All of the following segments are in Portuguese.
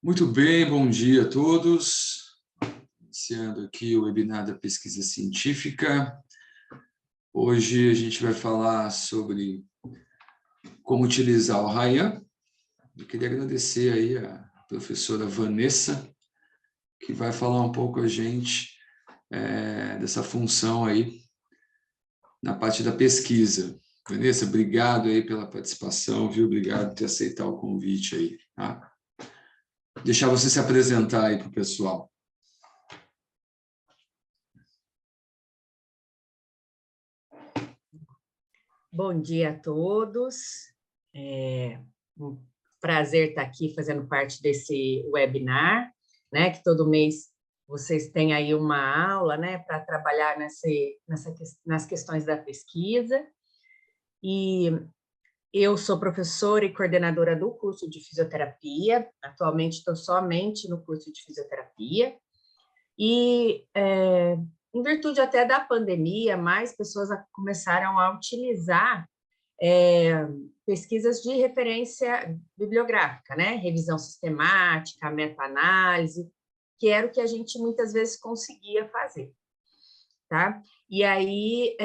Muito bem, bom dia a todos. Iniciando aqui o webinar da pesquisa científica. Hoje a gente vai falar sobre como utilizar o Ryan. Eu queria agradecer aí a professora Vanessa, que vai falar um pouco a gente dessa função aí na parte da pesquisa. Vanessa, obrigado aí pela participação, viu? Obrigado por ter aceitado o convite aí, tá? Deixar você se apresentar aí para o pessoal. Bom dia a todos. É um prazer estar aqui fazendo parte desse webinar, né? Que todo mês vocês têm aí uma aula, né? Para trabalhar nas questões da pesquisa. E eu sou professora e coordenadora do curso de fisioterapia. Atualmente estou somente no curso de fisioterapia. E em virtude até da pandemia, mais pessoas começaram a utilizar pesquisas de referência bibliográfica, né? Revisão sistemática, meta-análise, que era o que a gente muitas vezes conseguia fazer, tá? E aí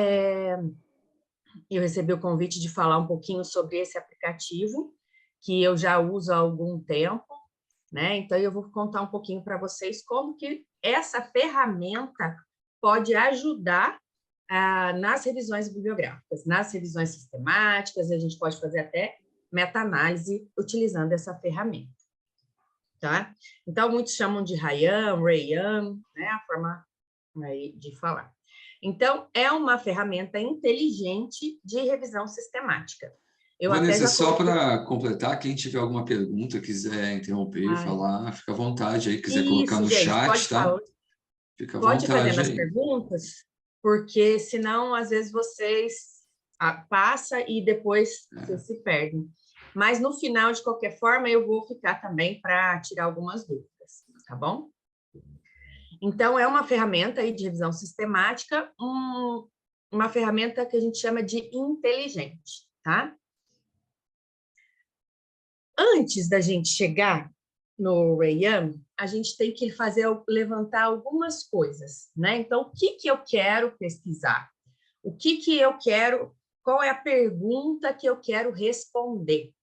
eu recebi o convite de falar um pouquinho sobre esse aplicativo, que eu já uso há algum tempo, né? Então eu vou contar um pouquinho para vocês como que essa ferramenta pode ajudar nas revisões bibliográficas, nas revisões sistemáticas, a gente pode fazer até meta-análise utilizando essa ferramenta, tá? Então, muitos chamam de Ryan, né? A forma aí de falar. Então, é uma ferramenta inteligente de revisão sistemática. Vanessa, só para completar, quem tiver alguma pergunta, quiser interromper e falar, fica à vontade aí, quiser colocar no gente, chat, pode tá? falar. Fica à Pode ir fazendo as vontade aí. perguntas, porque senão, às vezes, vocês passam e depois vocês se perdem. Mas, no final, de qualquer forma, eu vou ficar também para tirar algumas dúvidas, tá bom? Então, é uma ferramenta aí de revisão sistemática, uma ferramenta que a gente chama de inteligente, tá? Antes da gente chegar no Ryan, a gente tem que levantar algumas coisas, né? Então, o que eu quero pesquisar? O que eu quero, qual é a pergunta que eu quero responder?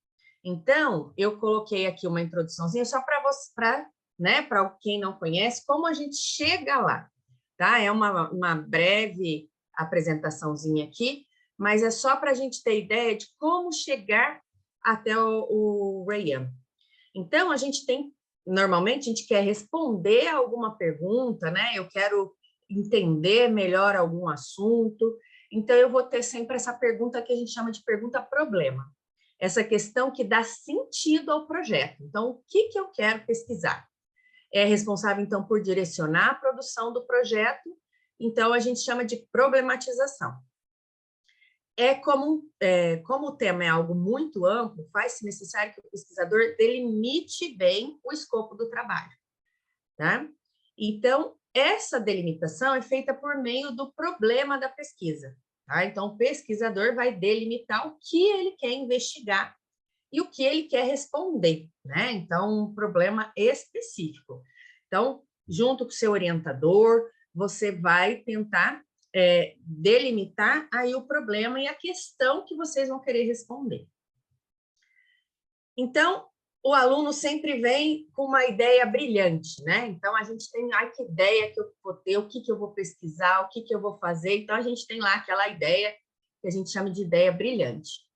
Então, eu coloquei aqui uma introduçãozinha só para você, né, para quem não conhece, como a gente chega lá, tá? É uma breve apresentaçãozinha aqui, mas é só para a gente ter ideia de como chegar até o Ryan. Então, normalmente, a gente quer responder a alguma pergunta, né? Eu quero entender melhor algum assunto, então eu vou ter sempre essa pergunta que a gente chama de pergunta-problema. Essa questão que dá sentido ao projeto. Então, o que eu quero pesquisar? É responsável, então, por direcionar a produção do projeto, então a gente chama de problematização. Como o tema é algo muito amplo, faz-se necessário que o pesquisador delimite bem o escopo do trabalho, tá? Então, essa delimitação é feita por meio do problema da pesquisa, tá? Então, o pesquisador vai delimitar o que ele quer investigar e o que ele quer responder, né? Então, um problema específico. Então, junto com o seu orientador, você vai tentar delimitar aí o problema e a questão que vocês vão querer responder. Então, o aluno sempre vem com uma ideia brilhante, né? Então, a gente tem, que ideia que eu vou ter, o que eu vou pesquisar, o que eu vou fazer. Então, a gente tem lá aquela ideia que a gente chama de ideia brilhante.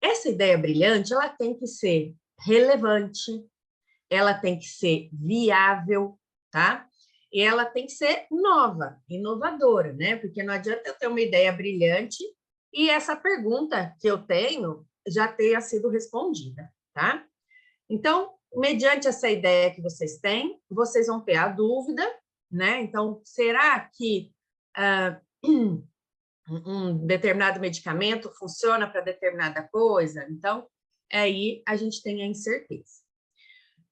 Essa ideia brilhante, ela tem que ser relevante, ela tem que ser viável, tá? E ela tem que ser nova, inovadora, né? Porque não adianta eu ter uma ideia brilhante e essa pergunta que eu tenho já tenha sido respondida, tá? Então, mediante essa ideia que vocês têm, vocês vão ter a dúvida, né? Então, será que um determinado medicamento funciona para determinada coisa? Então, aí a gente tem a incerteza.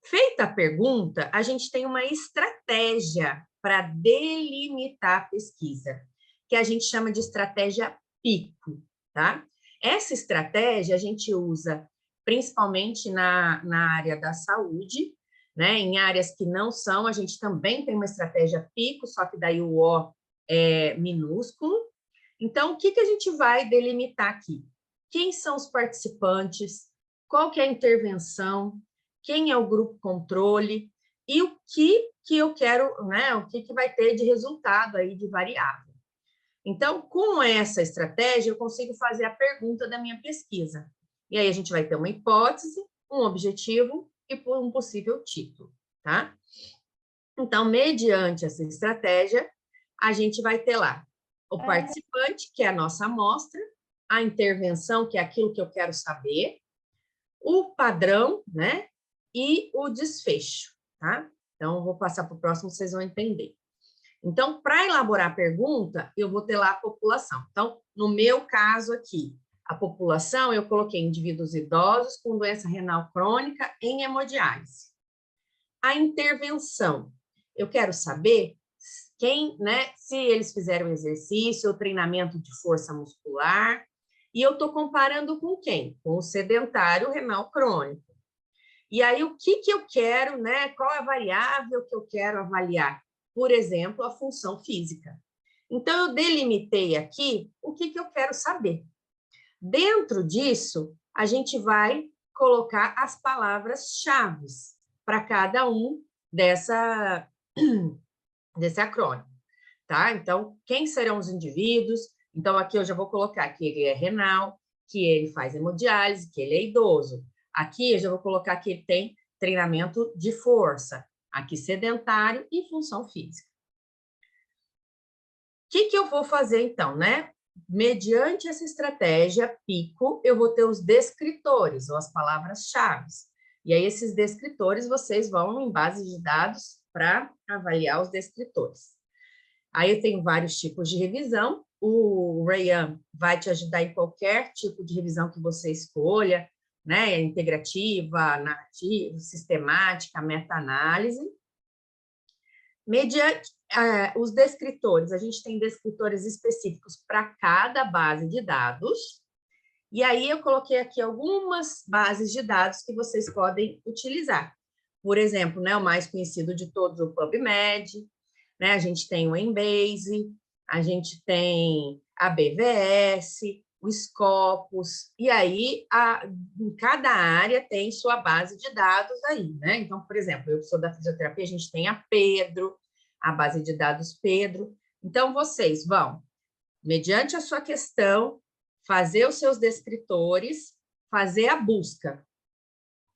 Feita a pergunta, a gente tem uma estratégia para delimitar a pesquisa, que a gente chama de estratégia PICO, tá? Essa estratégia a gente usa principalmente na área da saúde, né? Em áreas que não são, a gente também tem uma estratégia pico, só que daí o O é minúsculo. Então, o que a gente vai delimitar aqui? Quem são os participantes? Qual que é a intervenção? Quem é o grupo controle? E o que eu quero, né? O que vai ter de resultado aí de variável. Então, com essa estratégia, eu consigo fazer a pergunta da minha pesquisa. E aí a gente vai ter uma hipótese, um objetivo e um possível título, tá? Então, mediante essa estratégia, a gente vai ter lá o participante, que é a nossa amostra, a intervenção, que é aquilo que eu quero saber, o padrão, né? E o desfecho, tá? Então, vou passar para o próximo, vocês vão entender. Então, para elaborar a pergunta, eu vou ter lá a população. Então, no meu caso aqui, a população, eu coloquei indivíduos idosos com doença renal crônica em hemodiálise. A intervenção, eu quero saber quem, né, se eles fizeram exercício ou treinamento de força muscular, e eu estou comparando com quem? Com o sedentário renal crônico. E aí, o que eu quero, né? Qual a variável que eu quero avaliar? Por exemplo, a função física. Então, eu delimitei aqui o que eu quero saber. Dentro disso, a gente vai colocar as palavras-chave para cada um desse acrônimo, tá? Então, quem serão os indivíduos? Então, aqui eu já vou colocar que ele é renal, que ele faz hemodiálise, que ele é idoso. Aqui eu já vou colocar que ele tem treinamento de força, aqui sedentário e função física. O que eu vou fazer então, né? Mediante essa estratégia PICO, eu vou ter os descritores, ou as palavras-chave. E aí, esses descritores, vocês vão em base de dados para avaliar os descritores. Aí eu tenho vários tipos de revisão. O Rayam vai te ajudar em qualquer tipo de revisão que você escolha, né? Integrativa, narrativa, sistemática, meta-análise. Mediante os descritores, a gente tem descritores específicos para cada base de dados. E aí eu coloquei aqui algumas bases de dados que vocês podem utilizar. Por exemplo, né, o mais conhecido de todos, o PubMed, né? A gente tem o Embase, a gente tem a BVS, o Scopus, e aí em cada área tem sua base de dados aí, né? Então, por exemplo, eu sou da fisioterapia, a gente tem a Pedro, a base de dados Pedro. Então, vocês vão, mediante a sua questão, fazer os seus descritores, fazer a busca,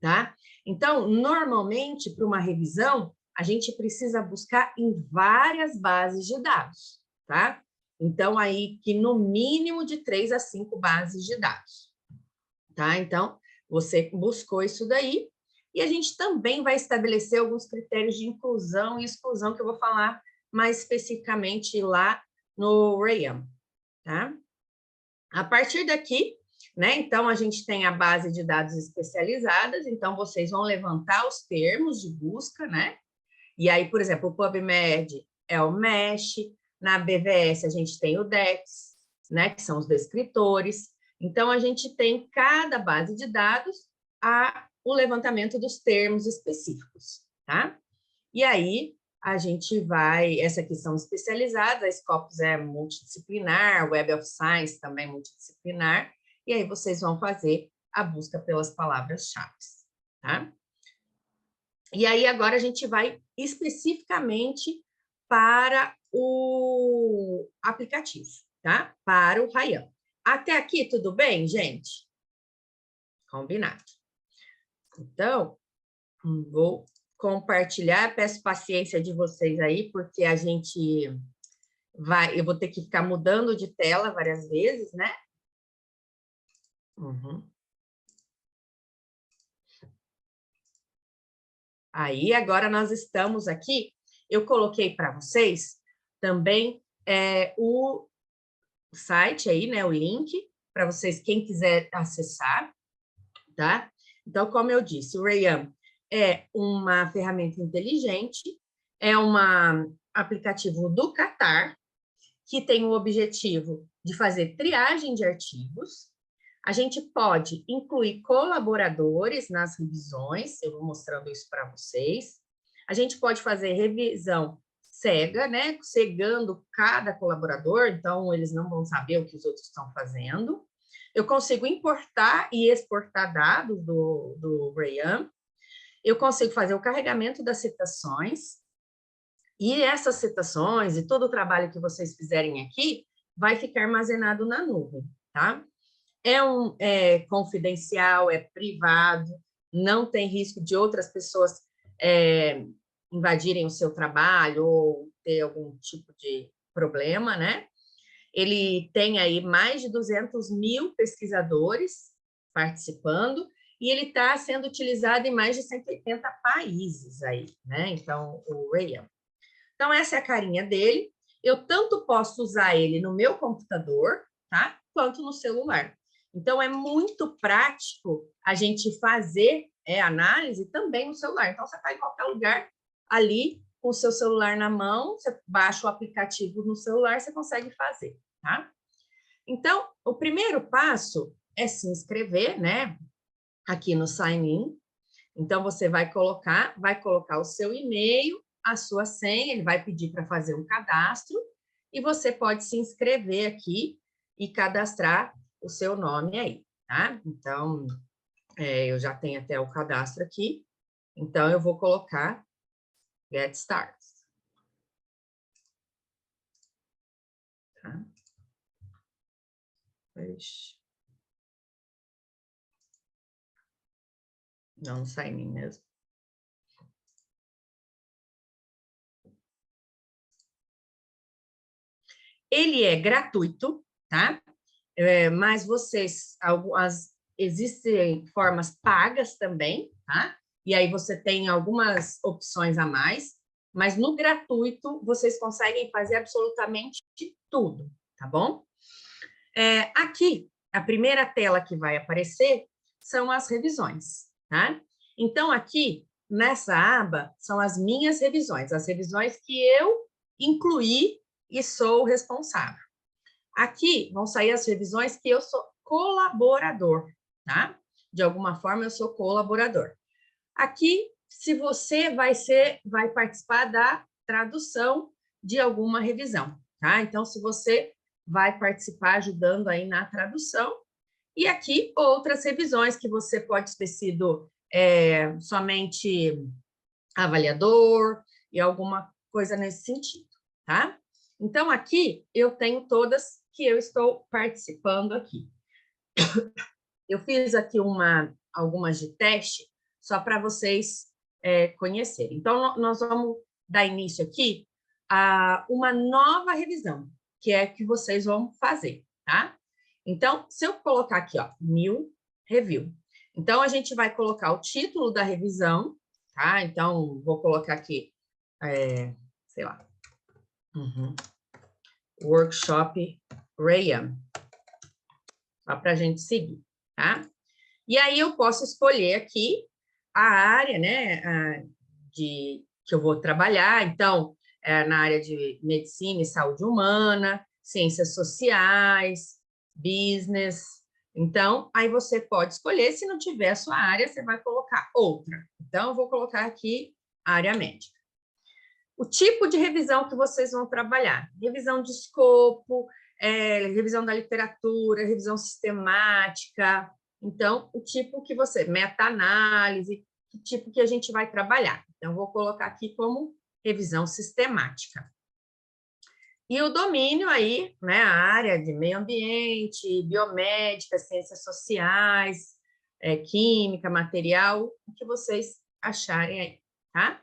tá? Então, normalmente, para uma revisão, a gente precisa buscar em várias bases de dados, tá? Então, aí que no mínimo de 3 a 5 bases de dados, tá? Então, você buscou isso daí, e a gente também vai estabelecer alguns critérios de inclusão e exclusão, que eu vou falar mais especificamente lá no Rayam, tá? A partir daqui, né, então, a gente tem a base de dados especializadas, então, vocês vão levantar os termos de busca, né? E aí, por exemplo, o PubMed é o MESH, na BVS a gente tem o DEX, né, que são os descritores. Então, a gente tem cada base de dados o levantamento dos termos específicos, tá? E aí, a gente vai, essa aqui são especializadas, a Scopus é multidisciplinar, Web of Science também multidisciplinar, e aí vocês vão fazer a busca pelas palavras-chave, tá? E aí, agora a gente vai especificamente para o aplicativo, tá? Para o Rayam. Até aqui, tudo bem, gente? Combinado. Então, vou compartilhar, peço paciência de vocês aí, porque a gente eu vou ter que ficar mudando de tela várias vezes, né? Uhum. Aí, agora nós estamos aqui, eu coloquei para vocês também o site aí, né, o link, para vocês, quem quiser acessar, tá? Então, como eu disse, o Rayam é uma ferramenta inteligente, é um aplicativo do Qatar, que tem o objetivo de fazer triagem de artigos. A gente pode incluir colaboradores nas revisões, eu vou mostrando isso para vocês. A gente pode fazer revisão cega, né? Cegando cada colaborador, então eles não vão saber o que os outros estão fazendo. Eu consigo importar e exportar dados do Rayam. Eu consigo fazer o carregamento das citações. E essas citações e todo o trabalho que vocês fizerem aqui vai ficar armazenado na nuvem, tá? É confidencial, é privado, não tem risco de outras pessoas invadirem o seu trabalho ou ter algum tipo de problema, né? Ele tem aí mais de 200 mil pesquisadores participando e ele está sendo utilizado em mais de 180 países aí, né? Então, o Rayam. Então, essa é a carinha dele. Eu tanto posso usar ele no meu computador, tá? Quanto no celular. Então, é muito prático a gente fazer análise também no celular. Então, você está em qualquer lugar ali, com o seu celular na mão, você baixa o aplicativo no celular, você consegue fazer, tá? Então, o primeiro passo é se inscrever, né? Aqui no Sign In. Então, você vai colocar o seu e-mail, a sua senha, ele vai pedir para fazer um cadastro, e você pode se inscrever aqui e cadastrar o seu nome aí, tá? Então, eu já tenho até o cadastro aqui, então eu vou colocar Get Started. Tá? Não sai nem mesmo. Ele é gratuito, tá? Mas existem formas pagas também, tá? E aí você tem algumas opções a mais, mas no gratuito vocês conseguem fazer absolutamente tudo, tá bom? Aqui, a primeira tela que vai aparecer são as revisões, tá? Então, aqui, nessa aba, são as minhas revisões, as revisões que eu incluí e sou responsável. Aqui vão sair as revisões que eu sou colaborador, tá? De alguma forma, eu sou colaborador. Aqui, se você vai participar da tradução de alguma revisão, tá? Então, se você vai participar ajudando aí na tradução. E aqui, outras revisões que você pode ter sido somente avaliador e alguma coisa nesse sentido, tá? Então, aqui eu tenho todas que eu estou participando aqui. Eu fiz aqui algumas de teste, só para vocês conhecerem. Então, nós vamos dar início aqui a uma nova revisão, que é que vocês vão fazer, tá? Então, se eu colocar aqui, ó, New Review. Então, a gente vai colocar o título da revisão, tá? Então, vou colocar aqui, sei lá, Workshop Rayam, só para a gente seguir, tá? E aí eu posso escolher aqui a área, né, que eu vou trabalhar. Então, na área de medicina e saúde humana, ciências sociais, business. Então, aí você pode escolher. Se não tiver a sua área, você vai colocar outra. Então, eu vou colocar aqui área médica. O tipo de revisão que vocês vão trabalhar: revisão de escopo, revisão da literatura, revisão sistemática. Então, o tipo que você... meta-análise, que tipo que a gente vai trabalhar. Então, vou colocar aqui como revisão sistemática. E o domínio aí, né, a área de meio ambiente, biomédica, ciências sociais, química, material, o que vocês acharem aí, tá?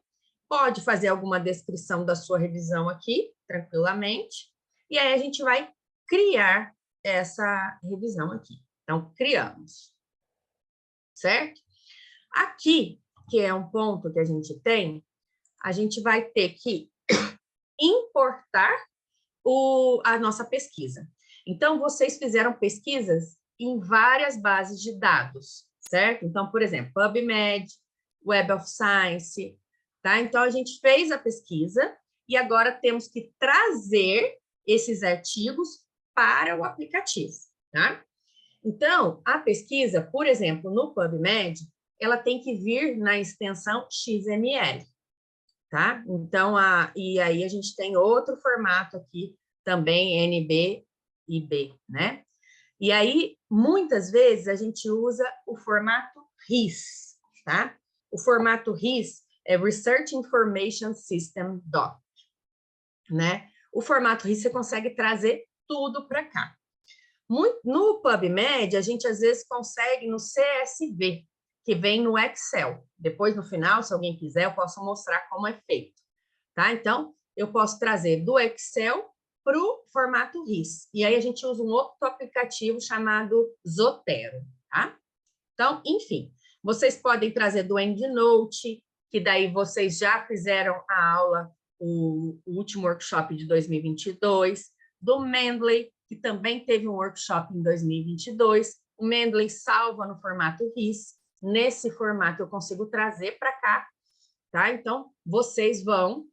Pode fazer alguma descrição da sua revisão aqui, tranquilamente, e aí a gente vai criar essa revisão aqui. Então, criamos, certo? Aqui, que é um ponto que a gente vai ter que importar a nossa pesquisa. Então, vocês fizeram pesquisas em várias bases de dados, certo? Então, por exemplo, PubMed, Web of Science, tá? Então, a gente fez a pesquisa e agora temos que trazer esses artigos para o aplicativo, tá? Então, a pesquisa, por exemplo, no PubMed, ela tem que vir na extensão XML, tá? Então, e aí a gente tem outro formato aqui, também NB e B, né? E aí, muitas vezes, a gente usa o formato RIS, tá? O formato RIS é Research Information System Doc, né? O formato RIS você consegue trazer tudo para cá. No PubMed, a gente às vezes consegue no CSV, que vem no Excel. Depois, no final, se alguém quiser, eu posso mostrar como é feito, tá? Então, eu posso trazer do Excel para o formato RIS. E aí a gente usa um outro aplicativo chamado Zotero, tá? Então, enfim, vocês podem trazer do EndNote, que daí vocês já fizeram a aula, o último workshop de 2022, do Mendeley, que também teve um workshop em 2022. O Mendeley salva no formato RIS. Nesse formato eu consigo trazer para cá, tá? Então, vocês vão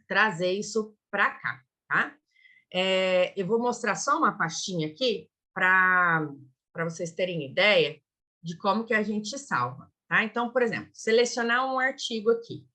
trazer isso para cá, tá? Eu vou mostrar só uma pastinha aqui para vocês terem ideia de como que a gente salva, tá? Então, por exemplo, selecionar um artigo aqui.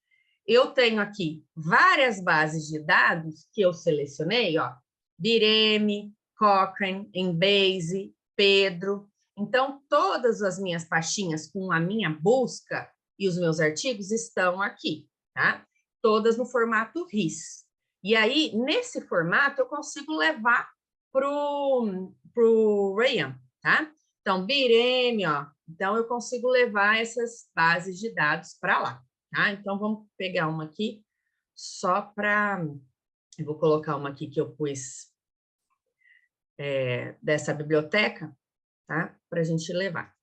Eu tenho aqui várias bases de dados que eu selecionei, ó, Bireme, Cochrane, Embase, Pedro. Então, todas as minhas pastinhas com a minha busca e os meus artigos estão aqui, tá? Todas no formato RIS. E aí, nesse formato, eu consigo levar para o Rayam, tá? Então, Bireme, ó. Então, eu consigo levar essas bases de dados para lá, tá? Então, vamos pegar uma aqui só para... Eu vou colocar uma aqui que eu pus dessa biblioteca, tá? Para a gente levar.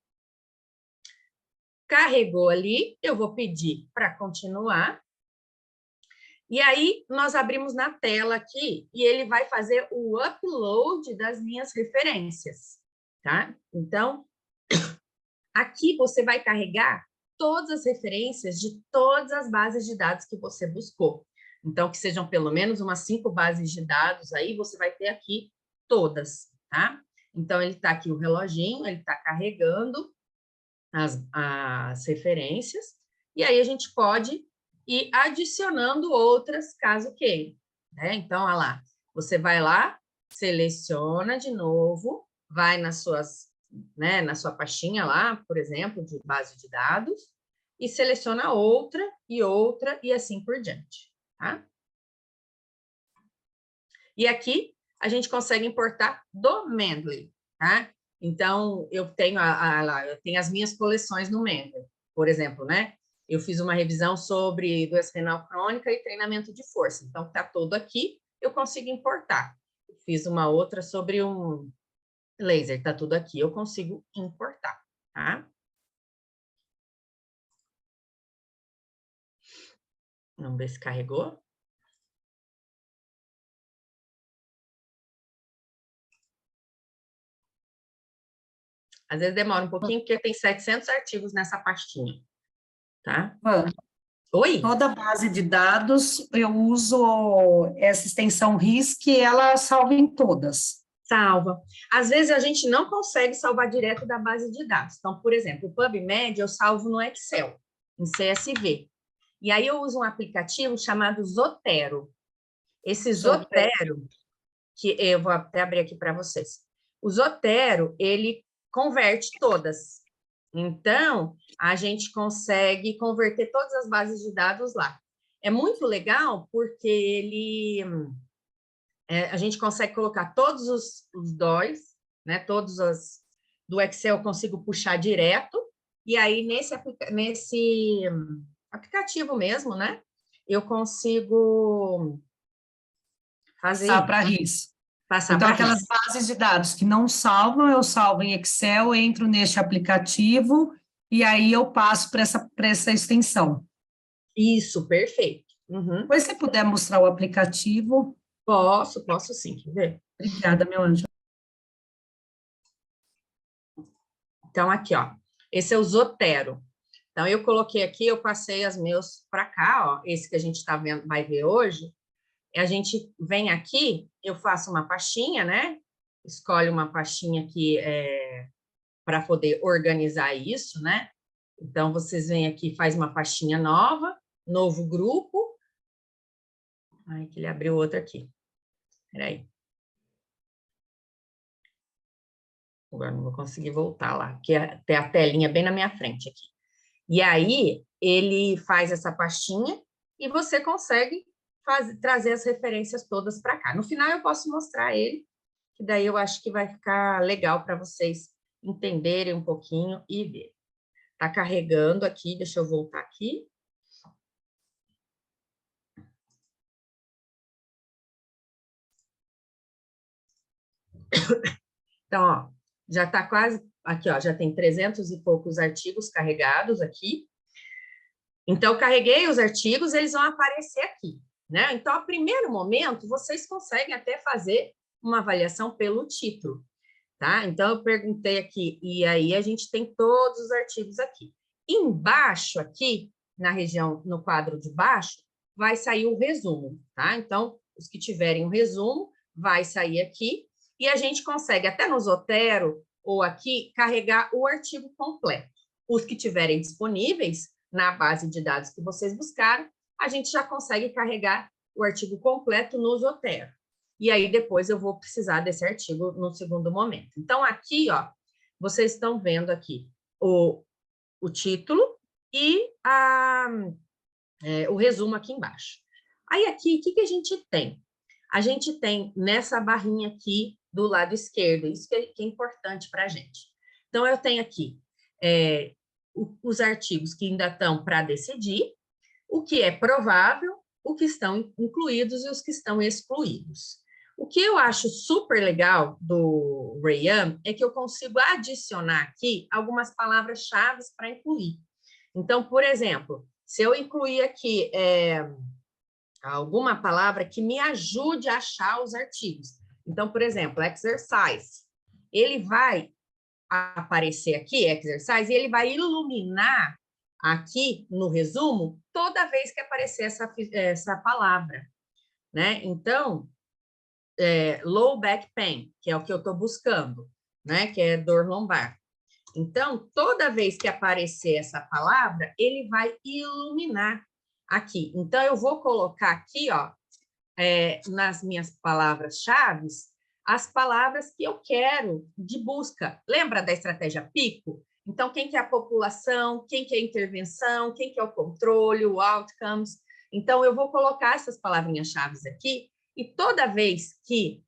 Carregou ali, eu vou pedir para continuar. E aí, nós abrimos na tela aqui e ele vai fazer o upload das minhas referências, tá? Então, aqui você vai carregar todas as referências de todas as bases de dados que você buscou. Então, que sejam pelo menos umas 5 bases de dados aí, você vai ter aqui todas, tá? Então, ele está aqui o reloginho, ele está carregando as referências, e aí a gente pode ir adicionando outras, caso queira, né? Então, olha lá, você vai lá, seleciona de novo, vai nas suas, né, na sua pastinha lá, por exemplo, de base de dados, e seleciona outra, e assim por diante, tá? E aqui, a gente consegue importar do Mendeley, tá? Então, eu tenho, eu tenho as minhas coleções no Mendeley, por exemplo, né? Eu fiz uma revisão sobre doença renal crônica e treinamento de força. Então, está todo aqui, eu consigo importar. Fiz uma outra sobre um laser, está tudo aqui, eu consigo importar, tá? Vamos ver se carregou. Às vezes demora um pouquinho, porque tem 700 artigos nessa pastinha, tá? Oi? Toda base de dados, eu uso essa extensão RIS, que ela salva em todas. Salva. Às vezes, a gente não consegue salvar direto da base de dados. Então, por exemplo, o PubMed eu salvo no Excel, em CSV. E aí eu uso um aplicativo chamado Zotero. Esse Zotero, que eu vou até abrir aqui para vocês. O Zotero, ele converte todas. Então, a gente consegue converter todas as bases de dados lá. É muito legal porque a gente consegue colocar todos os DOIs, né? Todos os do Excel eu consigo puxar direto, e aí nesse aplicativo mesmo, né? Eu consigo fazer Passar para RIS. Passar então, para aquelas RIS. bases de dados que não salvam, eu salvo em Excel, entro neste aplicativo e aí eu passo para essa extensão. Isso, perfeito. Uhum. Depois, se você puder mostrar o aplicativo. Posso sim, quer ver? Obrigada, meu anjo. Então, aqui, ó. Esse é o Zotero. Então, eu coloquei aqui, eu passei as meus para cá, ó. Esse que a gente vai ver hoje. A gente vem aqui, eu faço uma pastinha, né? Escolhe uma pastinha que para poder organizar isso, né? Então, vocês vêm aqui, faz uma pastinha nova, novo grupo. Ai, que ele abriu outro aqui. Espera aí. Agora não vou conseguir voltar lá, porque tem a telinha bem na minha frente aqui. E aí, ele faz essa pastinha e você consegue trazer as referências todas para cá. No final, eu posso mostrar ele, que daí eu acho que vai ficar legal para vocês entenderem um pouquinho e ver. Está carregando aqui, deixa eu voltar aqui. Então, ó, já está quase, aqui, ó, já tem 300 e poucos artigos carregados aqui. Então, eu carreguei os artigos, eles vão aparecer aqui, né? Então, a primeiro momento, vocês conseguem até fazer uma avaliação pelo título, tá? Então, eu perguntei aqui, e aí a gente tem todos os artigos aqui. Embaixo aqui, na região, no quadro de baixo, vai sair o resumo, tá? Então, os que tiverem o resumo, vai sair aqui, e a gente consegue, até no Zotero ou aqui, carregar o artigo completo. Os que tiverem disponíveis na base de dados que vocês buscaram, a gente já consegue carregar o artigo completo no Zotero. E aí, depois eu vou precisar desse artigo no segundo momento. Então, aqui, ó, vocês estão vendo aqui o título e o resumo aqui embaixo. Aí, aqui, o que a gente tem? A gente tem nessa barrinha aqui do lado esquerdo, isso que é importante para a gente. Então, eu tenho aqui os artigos que ainda estão para decidir, o que é provável, o que estão incluídos e os que estão excluídos. O que eu acho super legal do Rayam é que eu consigo adicionar aqui algumas palavras-chave para incluir. Então, por exemplo, se eu incluir aqui alguma palavra que me ajude a achar os artigos. Então, por exemplo, exercise. Ele vai aparecer aqui, exercise, e ele vai iluminar aqui no resumo toda vez que aparecer essa palavra, né? Então, low back pain, que é o que eu estou buscando, né? Que é dor lombar. Então, toda vez que aparecer essa palavra, ele vai iluminar aqui. Então, eu vou colocar aqui, ó, nas minhas palavras-chave, as palavras que eu quero de busca. Lembra da estratégia PICO? Então, quem que é a população, quem que é a intervenção, quem que é o controle, o outcomes. Então, eu vou colocar essas palavrinhas-chave aqui e toda vez que...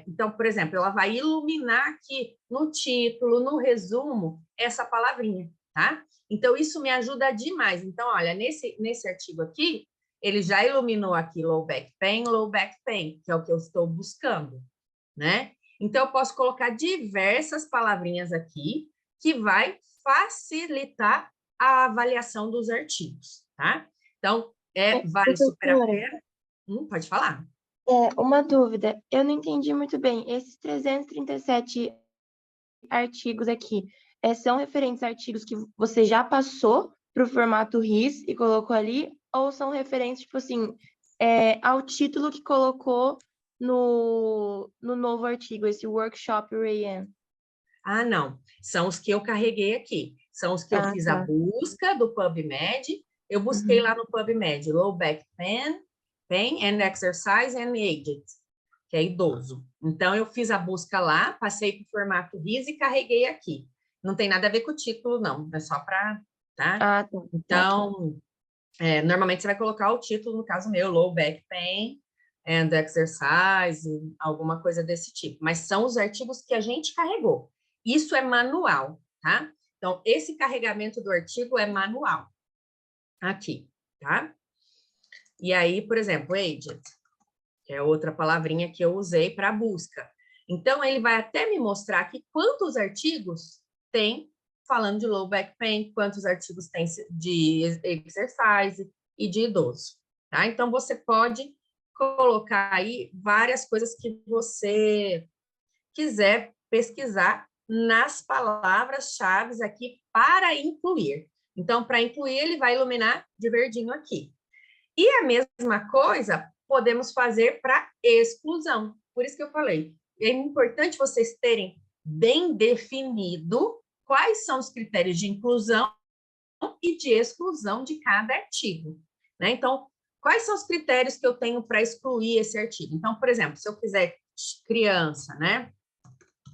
então, por exemplo, ela vai iluminar aqui no título, no resumo, essa palavrinha, tá? Então, isso me ajuda demais. Então, olha, nesse artigo aqui, ele já iluminou aqui low back pain, que é o que eu estou buscando, né? Então, eu posso colocar diversas palavrinhas aqui que vai facilitar a avaliação dos artigos, tá? Então, vale super a pena. Pode falar. Uma dúvida, eu não entendi muito bem. Esses 337 artigos aqui, são referentes a artigos que você já passou para o formato RIS e colocou ali, ou são referentes, tipo assim, ao título que colocou no novo artigo, esse Workshop Rayam? Ah, não. São os que eu carreguei aqui. São os que eu fiz a busca do PubMed. Eu busquei lá no PubMed, low back pain and exercise and aged, que é idoso. Então, eu fiz a busca lá, passei para o formato RIS e carreguei aqui. Não tem nada a ver com o título, não. É só para... Tá? Então, normalmente você vai colocar o título, no caso meu, low back pain and exercise, alguma coisa desse tipo. Mas são os artigos que a gente carregou. Isso é manual, tá? Então, esse carregamento do artigo é manual. Aqui, tá? E aí, por exemplo, aged, que é outra palavrinha que eu usei para busca. Então, ele vai até me mostrar aqui quantos artigos tem falando de low back pain, quantos artigos tem de exercise e de idoso, tá? Então, você pode colocar aí várias coisas que você quiser pesquisar nas palavras-chave aqui para incluir. Então, para incluir, ele vai iluminar de verdinho aqui. E a mesma coisa podemos fazer para exclusão. Por isso que eu falei, é importante vocês terem bem definido quais são os critérios de inclusão e de exclusão de cada artigo, né? Então, quais são os critérios que eu tenho para excluir esse artigo? Então, por exemplo, se eu quiser criança, né?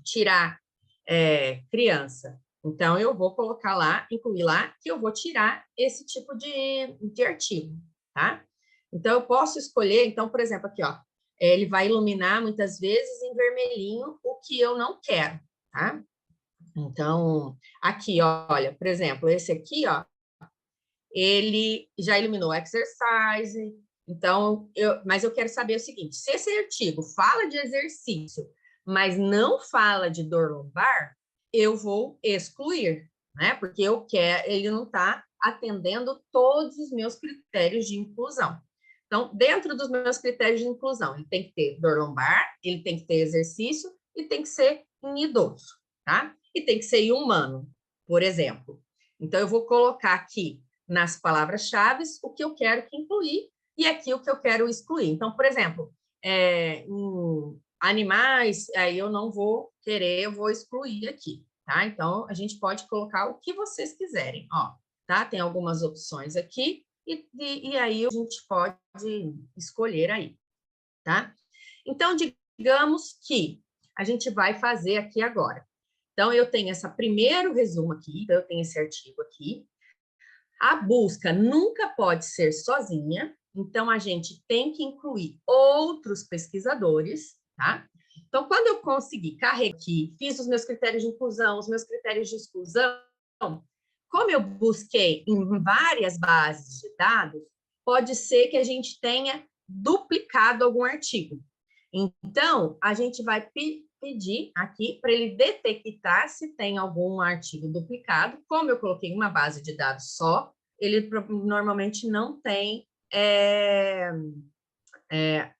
Tirar criança, então eu vou colocar lá, incluir lá, que eu vou tirar esse tipo de artigo, tá? Então, eu posso escolher, então, por exemplo, aqui, ó, ele vai iluminar muitas vezes em vermelhinho o que eu não quero, tá? Então, aqui, olha, por exemplo, esse aqui, ó, ele já iluminou exercise. Então, mas eu quero saber o seguinte: se esse artigo fala de exercício, mas não fala de dor lombar, eu vou excluir, né? Porque eu quero, ele não está atendendo todos os meus critérios de inclusão. Então, dentro dos meus critérios de inclusão, ele tem que ter dor lombar, ele tem que ter exercício e tem que ser em idoso, tá? E tem que ser em humano, por exemplo. Então, eu vou colocar aqui nas palavras-chave o que eu quero que incluir e aqui o que eu quero excluir. Então, por exemplo, em animais, aí eu não vou querer, eu vou excluir aqui, tá? Então, a gente pode colocar o que vocês quiserem, ó, tá? Tem algumas opções aqui e aí a gente pode escolher aí, tá? Então, digamos que a gente vai fazer aqui agora. Então, eu tenho esse primeiro resumo aqui, então eu tenho esse artigo aqui. A busca nunca pode ser sozinha, então a gente tem que incluir outros pesquisadores, tá? Então, quando eu conseguir carregar aqui, fiz os meus critérios de inclusão, os meus critérios de exclusão, como eu busquei em várias bases de dados, pode ser que a gente tenha duplicado algum artigo. Então, a gente vai pedir aqui para ele detectar se tem algum artigo duplicado. Como eu coloquei uma base de dados só, ele normalmente não tem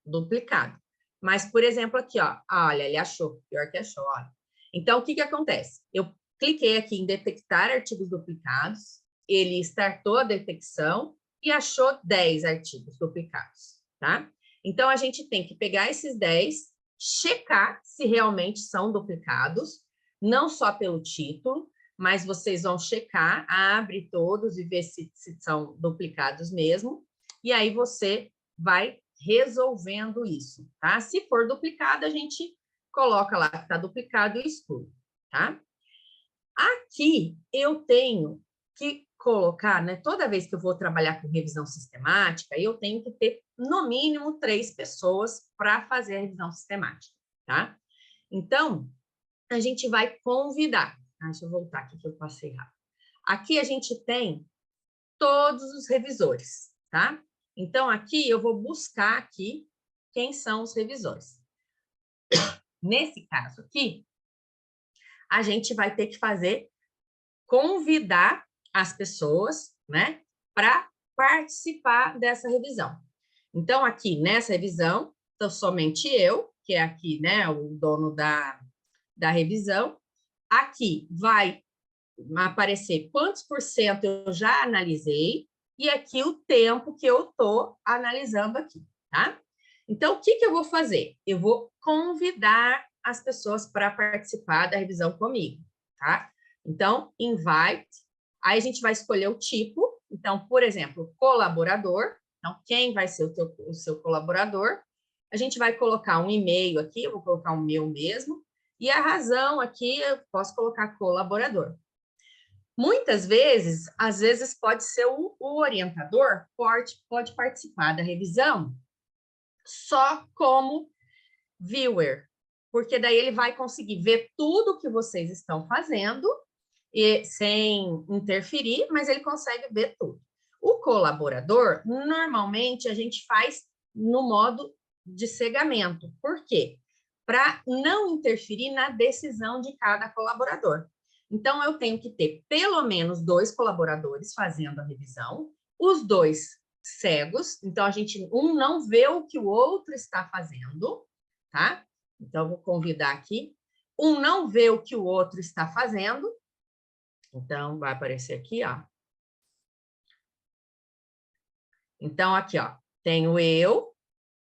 duplicado. Mas, por exemplo, aqui, ó, olha, ele achou, pior que achou, olha. Então, o que acontece? Eu cliquei aqui em detectar artigos duplicados, ele startou a detecção e achou 10 artigos duplicados, tá? Então, a gente tem que pegar esses 10, checar se realmente são duplicados, não só pelo título, mas vocês vão checar, abre todos e vê se são duplicados mesmo, e aí você vai resolvendo isso, tá? Se for duplicado, a gente coloca lá que está duplicado e exclui, tá? Aqui eu tenho que colocar, né? Toda vez que eu vou trabalhar com revisão sistemática, eu tenho que ter no mínimo 3 pessoas para fazer a revisão sistemática, tá? Então, a gente vai convidar. Deixa eu voltar aqui que eu passei rápido. Aqui a gente tem todos os revisores, tá? Então, aqui eu vou buscar aqui quem são os revisores. Nesse caso aqui, a gente vai ter que convidar as pessoas, né, para participar dessa revisão. Então, aqui nessa revisão, estou somente eu, que é aqui, né, o dono da revisão. Aqui vai aparecer quantos por cento eu já analisei e aqui o tempo que eu estou analisando aqui, tá? Então, o que eu vou fazer? Eu vou convidar as pessoas para participar da revisão comigo, tá? Então, invite, aí a gente vai escolher o tipo. Então, por exemplo, colaborador. Então, quem vai ser o seu colaborador? A gente vai colocar um e-mail aqui, eu vou colocar o meu mesmo, e a razão aqui eu posso colocar colaborador. Muitas vezes, às vezes pode ser o orientador, pode participar da revisão só como viewer, porque daí ele vai conseguir ver tudo que vocês estão fazendo e sem interferir, mas ele consegue ver tudo. O colaborador, normalmente, a gente faz no modo de cegamento. Por quê? Para não interferir na decisão de cada colaborador. Então, eu tenho que ter pelo menos 2 colaboradores fazendo a revisão, os 2 cegos, então um não vê o que o outro está fazendo, tá? Então, vou convidar aqui. Um não vê o que o outro está fazendo, então vai aparecer aqui, ó. Então, aqui, ó, tenho eu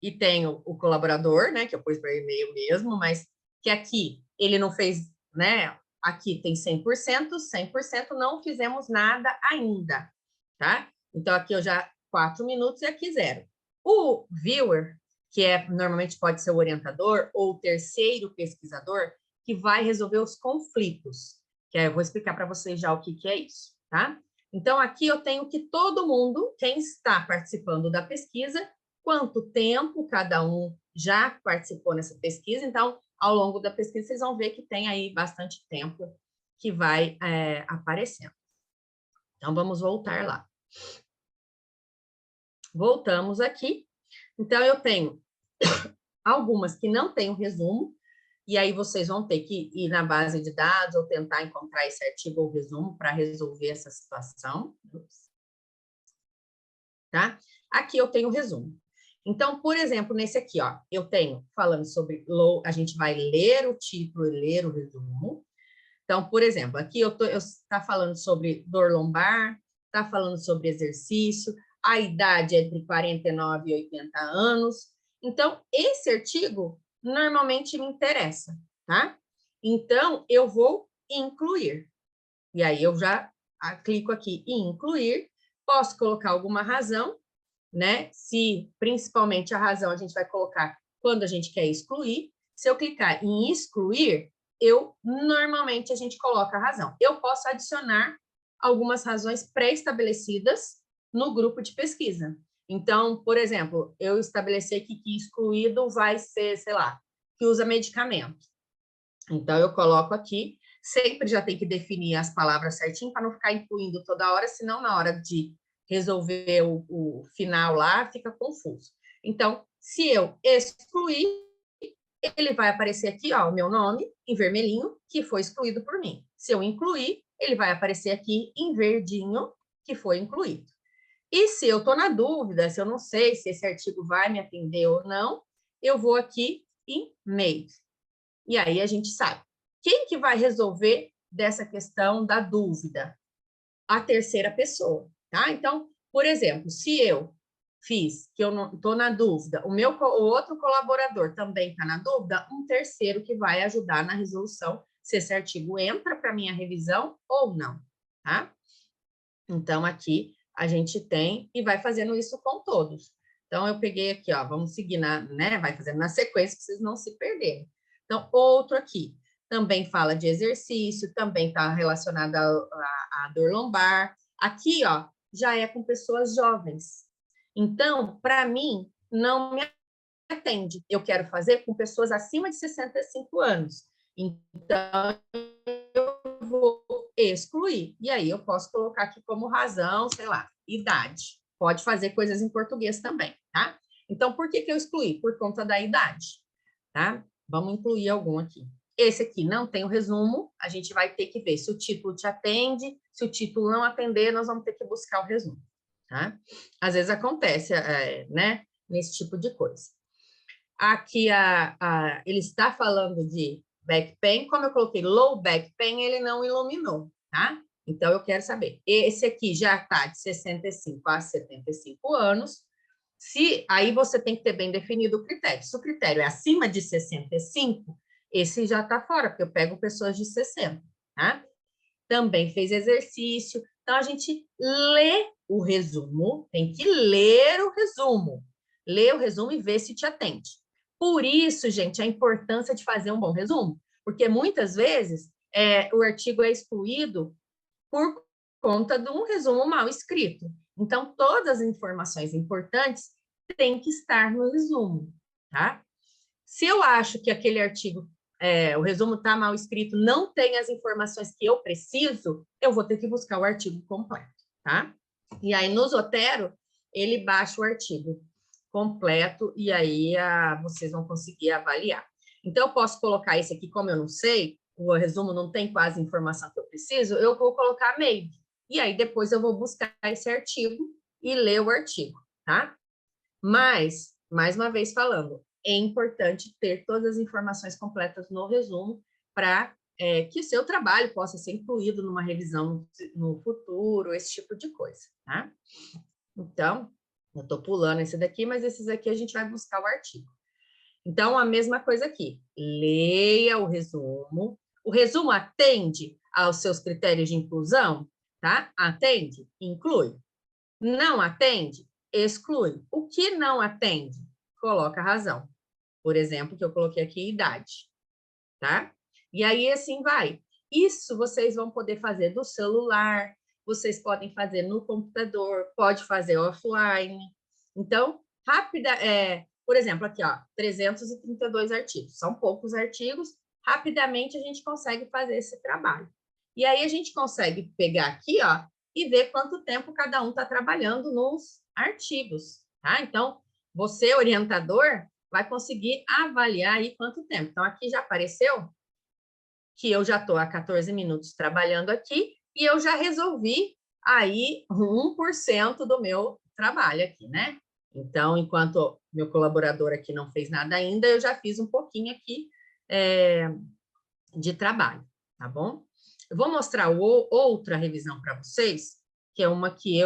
e tenho o colaborador, né, que eu pus por e-mail mesmo, mas que aqui ele não fez né? Aqui tem 100%, 100% não fizemos nada ainda, tá? Então, aqui eu já 4 minutos e aqui 0. O viewer, que normalmente pode ser o orientador ou o terceiro pesquisador, que vai resolver os conflitos, que aí eu vou explicar para vocês já o que é isso, tá? Então, aqui eu tenho que todo mundo, quem está participando da pesquisa, quanto tempo cada um já participou nessa pesquisa. Então, ao longo da pesquisa, vocês vão ver que tem aí bastante tempo que vai aparecendo. Então, vamos voltar lá. Voltamos aqui. Então, eu tenho algumas que não têm o resumo, e aí vocês vão ter que ir na base de dados ou tentar encontrar esse artigo ou resumo para resolver essa situação. Tá? Aqui eu tenho o resumo. Então, por exemplo, nesse aqui, ó, eu tenho falando sobre, a gente vai ler o título e ler o resumo. Então, por exemplo, aqui eu tá falando sobre dor lombar, tá falando sobre exercício, a idade é entre 49 e 80 anos. Então, esse artigo normalmente me interessa, tá? Então, eu vou incluir. E aí eu já clico aqui em incluir, posso colocar alguma razão, né? Se principalmente a razão a gente vai colocar quando a gente quer excluir. Se eu clicar em excluir, normalmente a gente coloca a razão. Eu posso adicionar algumas razões pré-estabelecidas no grupo de pesquisa. Então, por exemplo, eu estabeleci aqui que excluído vai ser, sei lá, que usa medicamento. Então, eu coloco aqui, sempre já tem que definir as palavras certinho para não ficar incluindo toda hora, senão na hora de resolver o final lá, fica confuso. Então, se eu excluir, ele vai aparecer aqui, ó, o meu nome, em vermelhinho, que foi excluído por mim. Se eu incluir, ele vai aparecer aqui em verdinho, que foi incluído. E se eu estou na dúvida, se eu não sei se esse artigo vai me atender ou não, eu vou aqui em made. E aí a gente sabe. Quem que vai resolver dessa questão da dúvida? A terceira pessoa, tá? Então, por exemplo, se eu fiz, que eu não estou na dúvida, o outro colaborador também está na dúvida, um terceiro que vai ajudar na resolução se esse artigo entra para minha revisão ou não, tá? Então, aqui a gente tem e vai fazendo isso com todos. Então, eu peguei aqui, ó, vamos seguir né? Vai fazendo na sequência para vocês não se perderem. Então, outro aqui também fala de exercício, também está relacionado à dor lombar. Aqui, ó, já é com pessoas jovens. Então, para mim, não me atende. Eu quero fazer com pessoas acima de 65 anos. Então, eu vou excluir. E aí, eu posso colocar aqui como razão, sei lá, idade. Pode fazer coisas em português também, tá? Então, por que eu excluí? Por conta da idade, tá? Vamos incluir algum aqui. Esse aqui não tem o resumo, a gente vai ter que ver se o título te atende, se o título não atender, nós vamos ter que buscar o resumo, tá? Às vezes acontece, né, nesse tipo de coisa. Aqui, ele está falando de back pain, como eu coloquei low back pain, ele não iluminou, tá? Então, eu quero saber, esse aqui já está de 65 a 75 anos, aí você tem que ter bem definido o critério. Se o critério é acima de 65, esse já está fora, porque eu pego pessoas de 60, tá? Também fez exercício. Então, a gente lê o resumo, tem que ler o resumo. Lê o resumo e vê se te atende. Por isso, gente, a importância de fazer um bom resumo, porque muitas vezes o artigo é excluído por conta de um resumo mal escrito. Então, todas as informações importantes têm que estar no resumo, tá? Se eu acho que aquele artigo, o resumo está mal escrito, não tem as informações que eu preciso, eu vou ter que buscar o artigo completo, tá? E aí, no Zotero, ele baixa o artigo completo e aí vocês vão conseguir avaliar. Então, eu posso colocar esse aqui, como eu não sei, o resumo não tem quase a informação que eu preciso, eu vou colocar made. E aí, depois eu vou buscar esse artigo e ler o artigo, tá? Mas, mais uma vez falando, é importante ter todas as informações completas no resumo para que o seu trabalho possa ser incluído numa revisão no futuro, esse tipo de coisa, tá? Então, eu estou pulando esse daqui, mas esses aqui a gente vai buscar o artigo. Então, a mesma coisa aqui. Leia o resumo, O resumo atende aos seus critérios de inclusão, tá? Atende? Inclui. Não atende? Exclui. O que não atende? Coloca a razão. Por exemplo, que eu coloquei aqui idade, tá? E aí, assim vai. Isso vocês vão poder fazer do celular, vocês podem fazer no computador, pode fazer offline. Então, por exemplo, aqui, ó, 332 artigos. São poucos artigos, rapidamente a gente consegue fazer esse trabalho. E aí a gente consegue pegar aqui, ó, e ver quanto tempo cada um está trabalhando nos artigos, tá? Então, você, orientador, vai conseguir avaliar aí quanto tempo. Então, aqui já apareceu que eu já estou há 14 minutos trabalhando aqui e eu já resolvi aí 1% do meu trabalho aqui, né? Então, enquanto meu colaborador aqui não fez nada ainda, eu já fiz um pouquinho aqui de trabalho, tá bom? Eu vou mostrar outra revisão para vocês, que é uma que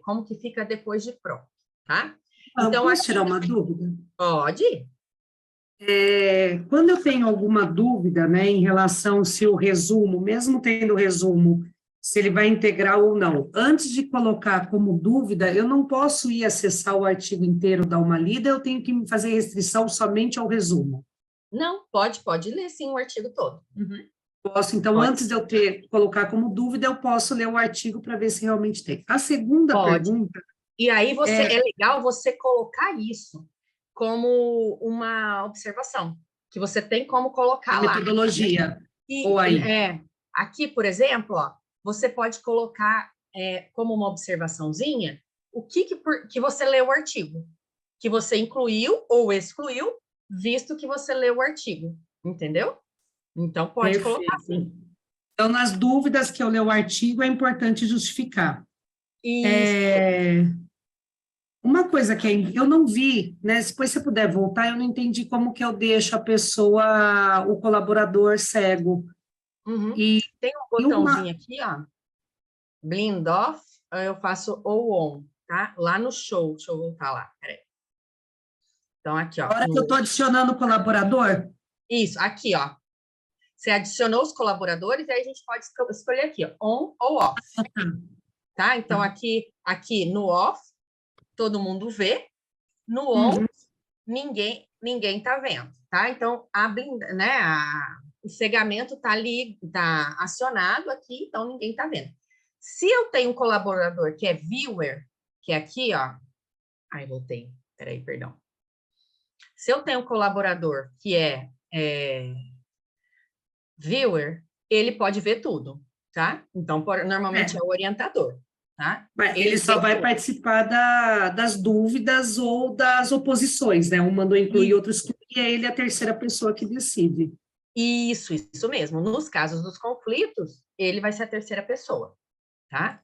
como que fica depois de pronto, tá? Então, posso tirar uma dúvida? Pode. Quando eu tenho alguma dúvida, né, em relação se o resumo, mesmo tendo o resumo, se ele vai integrar ou não, antes de colocar como dúvida, eu não posso ir acessar o artigo inteiro, dar uma lida, eu tenho que fazer restrição somente ao resumo. Não, pode ler sim o artigo todo. Uhum. Posso, então, antes de eu colocar como dúvida, eu posso ler o artigo para ver se realmente tem. A segunda pergunta... E aí é legal você colocar isso como uma observação, que você tem como colocar lá. Metodologia. Ou aí. Aqui, por exemplo, ó, você pode colocar como uma observaçãozinha o que você leu o artigo, que você incluiu ou excluiu, visto que você leu o artigo, entendeu? Então, pode colocar assim. Então, nas dúvidas que eu ler o artigo, é importante justificar. Isso. Uma coisa que eu não vi, né? Depois, se você puder voltar, eu não entendi como que eu deixo a pessoa, o colaborador cego. Uhum. Tem um botãozinho aqui, ó. Blind off, eu faço ou on, tá? Lá no show, deixa eu voltar lá, peraí. Então, aqui, ó. Agora que eu estou adicionando o colaborador? Isso, aqui, ó. Você adicionou os colaboradores, e aí a gente pode escolher aqui, ó, on ou off. Tá? Então, aqui no off, todo mundo vê. No on, ninguém tá vendo, tá? Então, o cegamento tá ali, tá acionado aqui, então ninguém tá vendo. Se eu tenho um colaborador que é viewer, que é aqui, ó. Ai, voltei. Peraí, perdão. Se eu tenho um colaborador que é viewer, ele pode ver tudo, tá? Então, normalmente é o orientador, tá? Mas ele só vai participar das dúvidas ou das oposições, né? Um mandou incluir, outro excluir, e é ele a terceira pessoa que decide. Isso mesmo. Nos casos dos conflitos, ele vai ser a terceira pessoa, tá?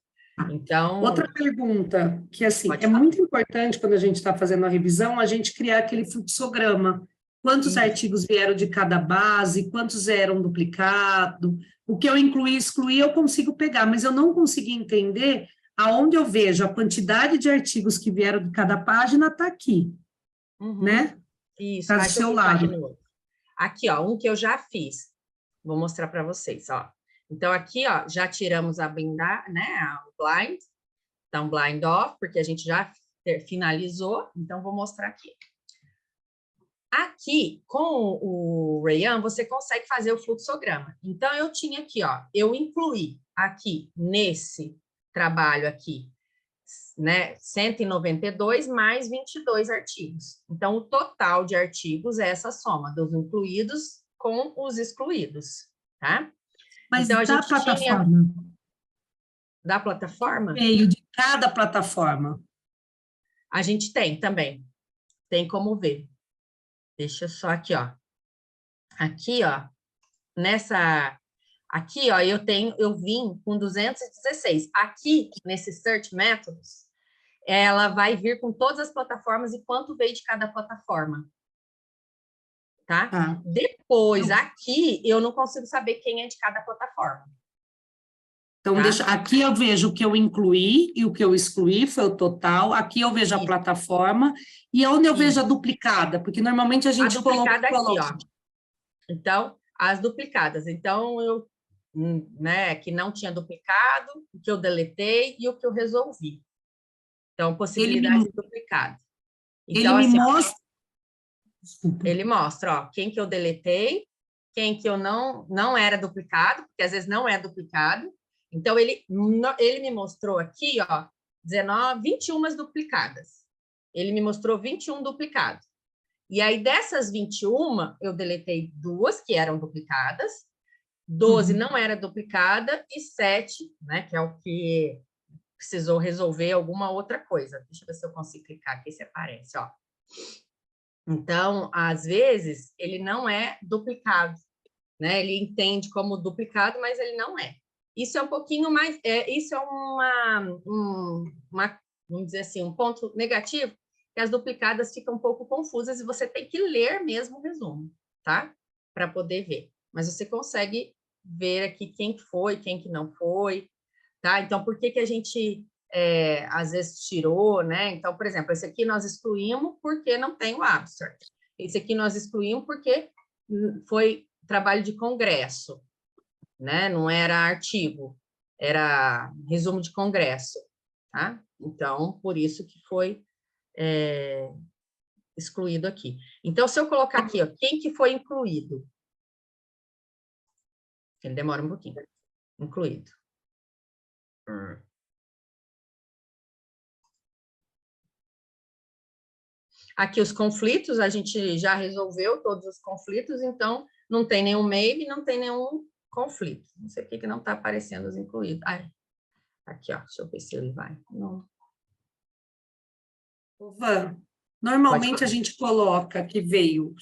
Então... Outra pergunta, que assim, é muito importante quando a gente está fazendo a revisão, a gente criar aquele fluxograma. Quantos artigos vieram de cada base, quantos eram duplicados, o que eu incluí, excluí, eu consigo pegar, mas eu não consegui entender aonde eu vejo a quantidade de artigos que vieram de cada página está aqui, né? Isso, está do seu lado. Aqui, ó, um que eu já fiz. Vou mostrar para vocês, ó. Então, aqui, ó, já tiramos a blind, né, o blind. Então, blind off, porque a gente já finalizou. Então, vou mostrar aqui. Aqui, com o Rayan, você consegue fazer o fluxograma. Então, eu tinha aqui, ó, eu incluí aqui, nesse trabalho aqui, né, 192 mais 22 artigos. Então, o total de artigos é essa soma dos incluídos com os excluídos, tá? Mas então, da plataforma? Da plataforma? Meio de cada plataforma. A gente tem também. Tem como ver. Deixa eu só aqui, ó. Aqui, ó. Aqui, ó, eu vim com 216. Aqui, nesse Search Methods, ela vai vir com todas as plataformas e quanto veio de cada plataforma. Tá? Depois, aqui, eu não consigo saber quem é de cada plataforma. Então, aqui eu vejo o que eu incluí e o que eu excluí, foi o total. Aqui eu vejo a plataforma. E onde eu vejo a duplicada? Porque normalmente a gente coloca aqui, ó. Então, as duplicadas. Então, né, que não tinha duplicado, o que eu deletei e o que eu resolvi. Então, possibilidade de duplicado. Então, ele me assim, mostra... Desculpa. ele mostra, ó, quem que eu deletei, quem que eu não era duplicado, porque às vezes não é duplicado. Então, ele me mostrou aqui, ó, 21 duplicadas. Ele me mostrou 21 duplicados. E aí, dessas 21, eu deletei 2 que eram duplicadas, 12 não era duplicada e 7, né, que é o que precisou resolver alguma outra coisa. Deixa eu ver se eu consigo clicar aqui se aparece, ó. Então, às vezes, ele não é duplicado, né? Ele entende como duplicado, mas ele não é. Isso é um pouquinho mais... isso é vamos dizer assim, um ponto negativo, que as duplicadas ficam um pouco confusas e você tem que ler mesmo o resumo, tá? Para poder ver. Mas você consegue ver aqui quem que foi, quem que não foi, tá? Então, por que que a gente... às vezes tirou, né? Então, por exemplo, esse aqui nós excluímos porque não tem o abstract. Esse aqui nós excluímos porque foi trabalho de congresso, né? Não era artigo, era resumo de congresso, tá? Então, por isso que foi excluído aqui. Então, se eu colocar aqui, ó, quem que foi incluído? Ele demora um pouquinho. Incluído. Aqui os conflitos, a gente já resolveu todos os conflitos, então não tem nenhum maybe, não tem nenhum conflito. Não sei por que não está aparecendo os incluídos. Ai, aqui, ó, deixa eu ver se ele vai. Não. Van, normalmente a gente coloca que veio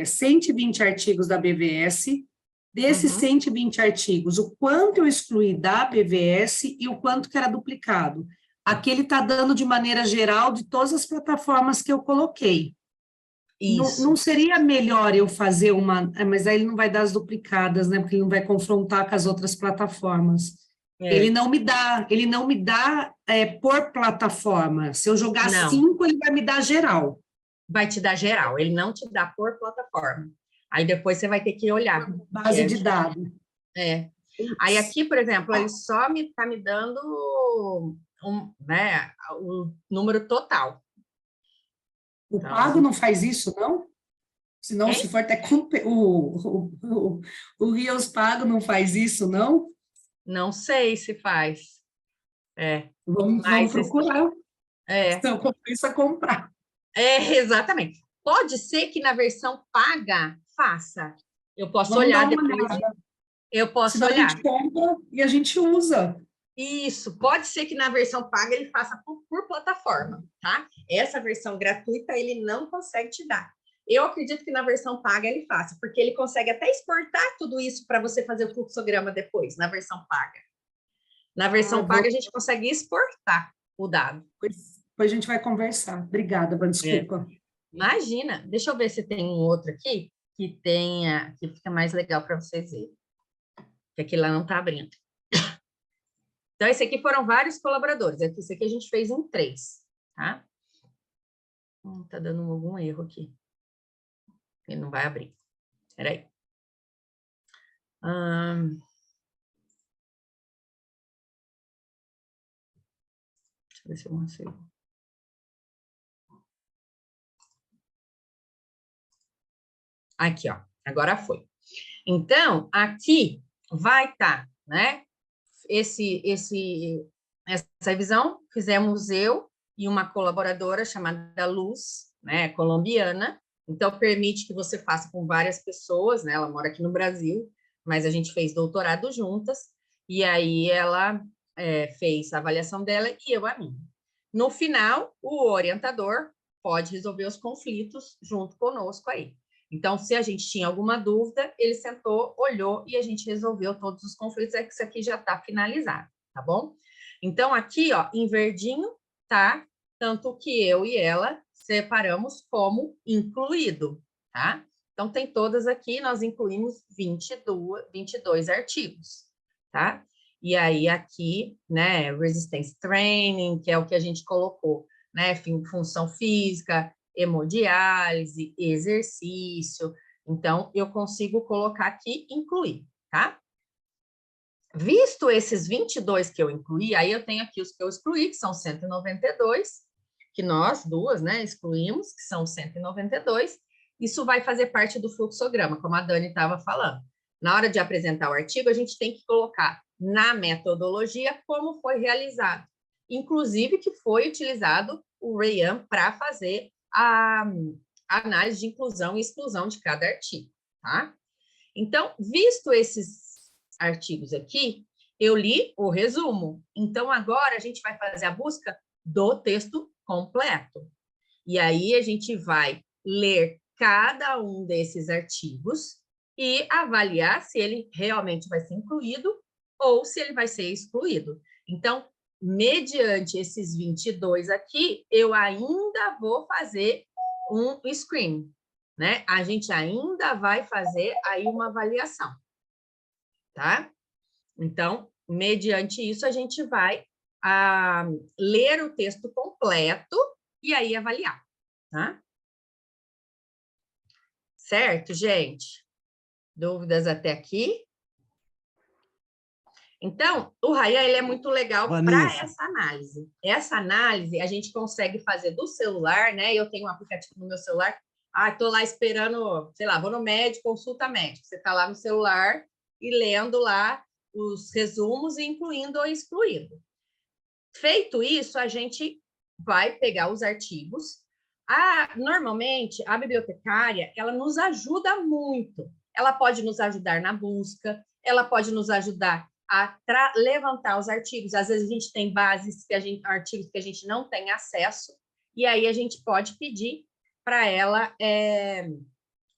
120 artigos da BVS, desses 120 artigos, o quanto eu excluí da BVS e o quanto que era duplicado. Aqui ele está dando de maneira geral de todas as plataformas que eu coloquei. Isso. Não seria melhor eu fazer uma... Mas aí ele não vai dar as duplicadas, né? Porque ele não vai confrontar com as outras plataformas. Ele não me dá por plataforma. Se eu jogar 5, ele vai me dar geral. Vai te dar geral, ele não te dá por plataforma. Aí depois você vai ter que olhar. Base de dados. Aí aqui, por exemplo, ele só está me dando né, o número total. O Pago não faz isso, não? Senão, se for até... O Rios Pago não faz isso, não? Não sei se faz. Vamos procurar. Então, compensa comprar. Exatamente. Pode ser que na versão paga faça. Eu posso Vamos olhar dar uma depois. olhada. Eu posso Senão olhar. A gente compra e a gente usa. Isso, pode ser que na versão paga ele faça por plataforma, tá? Essa versão gratuita ele não consegue te dar. Eu acredito que na versão paga ele faça, porque ele consegue até exportar tudo isso para você fazer o fluxograma depois, na versão paga. Na versão paga a gente consegue exportar o dado. Depois a gente vai conversar. Obrigada, Van, desculpa. Imagina, deixa eu ver se tem um outro aqui que fica mais legal para vocês verem. Que aqui lá não está abrindo. Então, esse aqui foram vários colaboradores. Esse aqui a gente fez em 3, tá? Tá dando algum erro aqui. Ele não vai abrir. Espera aí. Deixa eu ver se eu consigo. Aqui, ó. Agora foi. Então, aqui vai estar, né? Essa revisão fizemos eu e uma colaboradora chamada Luz, né, colombiana. Então, permite que você faça com várias pessoas, né? Ela mora aqui no Brasil, mas a gente fez doutorado juntas, e aí ela fez a avaliação dela e eu a minha. No final, o orientador pode resolver os conflitos junto conosco aí. Então, se a gente tinha alguma dúvida, ele sentou, olhou e a gente resolveu todos os conflitos. É que isso aqui já está finalizado, tá bom? Então, aqui, ó, em verdinho, tá? Tanto que eu e ela separamos como incluído, tá? Então, tem todas aqui, nós incluímos 22 artigos, tá? E aí, aqui, né, Resistance Training, que é o que a gente colocou, né? Função física, hemodiálise, exercício. Então, eu consigo colocar aqui, incluir, tá? Visto esses 22 que eu incluí, aí eu tenho aqui os que eu excluí, que são 192, que nós duas, né, excluímos, que são 192. Isso vai fazer parte do fluxograma, como a Dani estava falando. Na hora de apresentar o artigo, a gente tem que colocar na metodologia como foi realizado. Inclusive que foi utilizado o RAIAN para fazer a análise de inclusão e exclusão de cada artigo, tá? Então, visto esses artigos aqui, eu li o resumo. Então, agora a gente vai fazer a busca do texto completo. E aí a gente vai ler cada um desses artigos e avaliar se ele realmente vai ser incluído ou se ele vai ser excluído. Então, mediante esses 22 aqui, eu ainda vou fazer um screen, né? A gente ainda vai fazer aí uma avaliação, tá? Então, mediante isso, a gente vai ler o texto completo e aí avaliar, tá? Certo, gente? Dúvidas até aqui? Então, o RAIAN, ele é muito legal para essa análise. Essa análise a gente consegue fazer do celular, né? Eu tenho um aplicativo no meu celular. Estou lá esperando, sei lá, vou no médico, consulta médica. Você está lá no celular e lendo lá os resumos, incluindo ou excluindo. Feito isso, a gente vai pegar os artigos. Normalmente, a bibliotecária, ela nos ajuda muito. Ela pode nos ajudar na busca, ela pode nos ajudar a levantar os artigos. Às vezes a gente tem bases, artigos que a gente não tem acesso, e aí a gente pode pedir para ela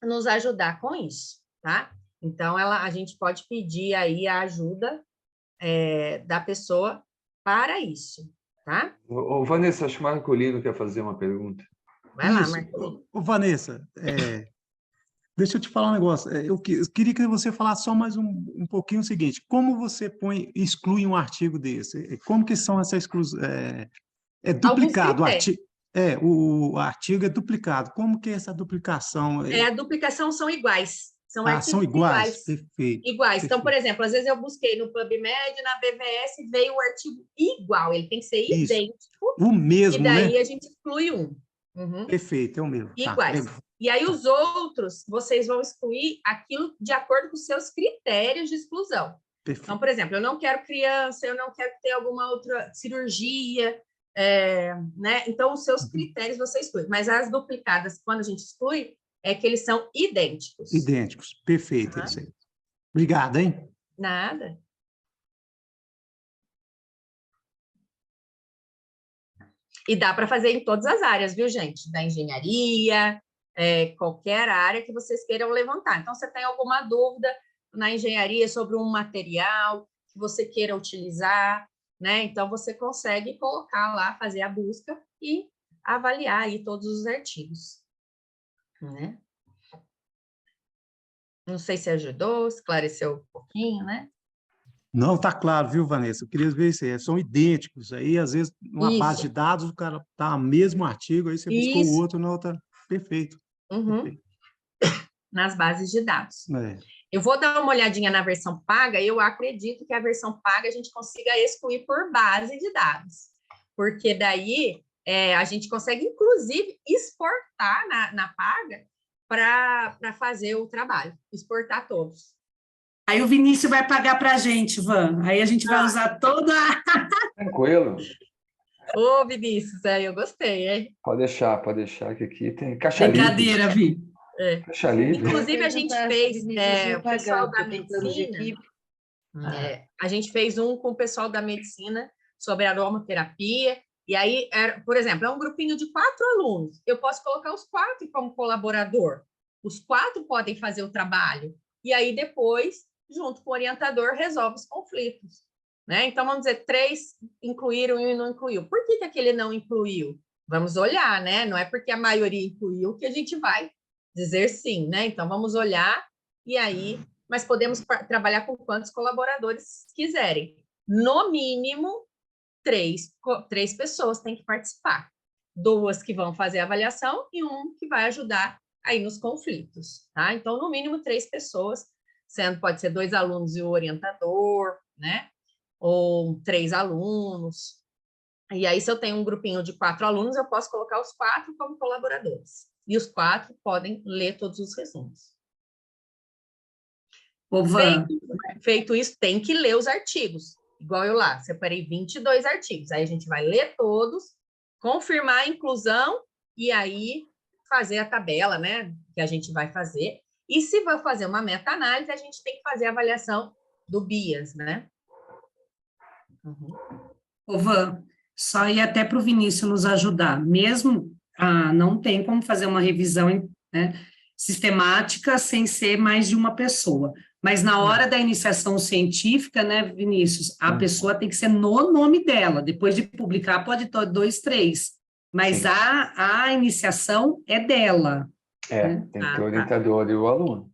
nos ajudar com isso, tá? Então, a gente pode pedir aí a ajuda da pessoa para isso, tá? Vanessa, acho que o Marcolino quer fazer uma pergunta. Vai lá, Marcolino. Vanessa, deixa eu te falar um negócio. Eu queria que você falasse só mais um pouquinho o seguinte: como você exclui um artigo desse? Como que são essas exclusões? É duplicado o artigo? O artigo é duplicado. Como que é essa duplicação? A duplicação são iguais. São artigos são iguais. Perfeito. Iguais. Perfeito. Então, por exemplo, às vezes eu busquei no PubMed, na BVS, veio o artigo igual. Ele tem que ser idêntico. O mesmo, e daí né? a gente exclui um. Uhum. Perfeito, é o mesmo. Iguais. Tá, e aí os outros, vocês vão excluir aquilo de acordo com os seus critérios de exclusão. Perfeito. Então, por exemplo, eu não quero criança, eu não quero ter alguma outra cirurgia, né? Então, os seus critérios você exclui. Mas as duplicadas, quando a gente exclui, é que eles são idênticos. Idênticos, perfeito. Isso aí. Obrigado, hein? Nada. E dá para fazer em todas as áreas, viu, gente? Da engenharia, qualquer área que vocês queiram levantar. Então, você tem alguma dúvida na engenharia sobre um material que você queira utilizar, né? Então, você consegue colocar lá, fazer a busca e avaliar aí todos os artigos, né? Não sei se ajudou, esclareceu um pouquinho, né? Não, tá claro, viu, Vanessa? Eu queria ver se são idênticos. Aí, às vezes, numa base de dados, o cara tá no mesmo artigo, aí você buscou o outro na outra. Perfeito. Uhum. Perfeito. Nas bases de dados. É. Eu vou dar uma olhadinha na versão paga, e eu acredito que a versão paga a gente consiga excluir por base de dados, porque daí a gente consegue, inclusive, exportar na paga para fazer o trabalho, exportar todos. Aí o Vinícius vai pagar para a gente, Van. Aí a gente vai usar toda a... Tranquilo. Ô, Vinícius, eu gostei, hein? Pode deixar, que aqui tem caixa livre. Brincadeira, Vi. Caixa livre. Inclusive, a gente fez, o pessoal da medicina, a gente fez um com o pessoal da medicina sobre aromaterapia, e aí, por exemplo, é um grupinho de 4 alunos, eu posso colocar os 4 como colaborador, os 4 podem fazer o trabalho, e aí depois, junto com o orientador, resolve os conflitos, né? Então, vamos dizer, 3 incluíram e não incluiu. Por que aquele não incluiu? Vamos olhar, né? Não é porque a maioria incluiu que a gente vai dizer sim, né? Então, vamos olhar e aí... Mas podemos trabalhar com quantos colaboradores quiserem. No mínimo, 3 pessoas têm que participar. 2 que vão fazer a avaliação e 1 que vai ajudar aí nos conflitos, tá? Então, no mínimo 3 pessoas, pode ser 2 alunos e o orientador, né? Ou 3 alunos. E aí, se eu tenho um grupinho de 4 alunos, eu posso colocar os 4 como colaboradores. E os 4 podem ler todos os resumos. Feito isso, tem que ler os artigos. Igual eu lá, separei 22 artigos. Aí a gente vai ler todos, confirmar a inclusão e aí fazer a tabela, né? Que a gente vai fazer. E se vai fazer uma meta-análise, a gente tem que fazer a avaliação do BIAS, né? Van, só ir até para o Vinícius nos ajudar. Mesmo não tem como fazer uma revisão, né, sistemática sem ser mais de uma pessoa. Mas na hora da iniciação científica, né, Vinícius, a pessoa tem que ser no nome dela. Depois de publicar, pode ter 2, 3. Mas a iniciação é dela. Tem que ter o orientador e o aluno.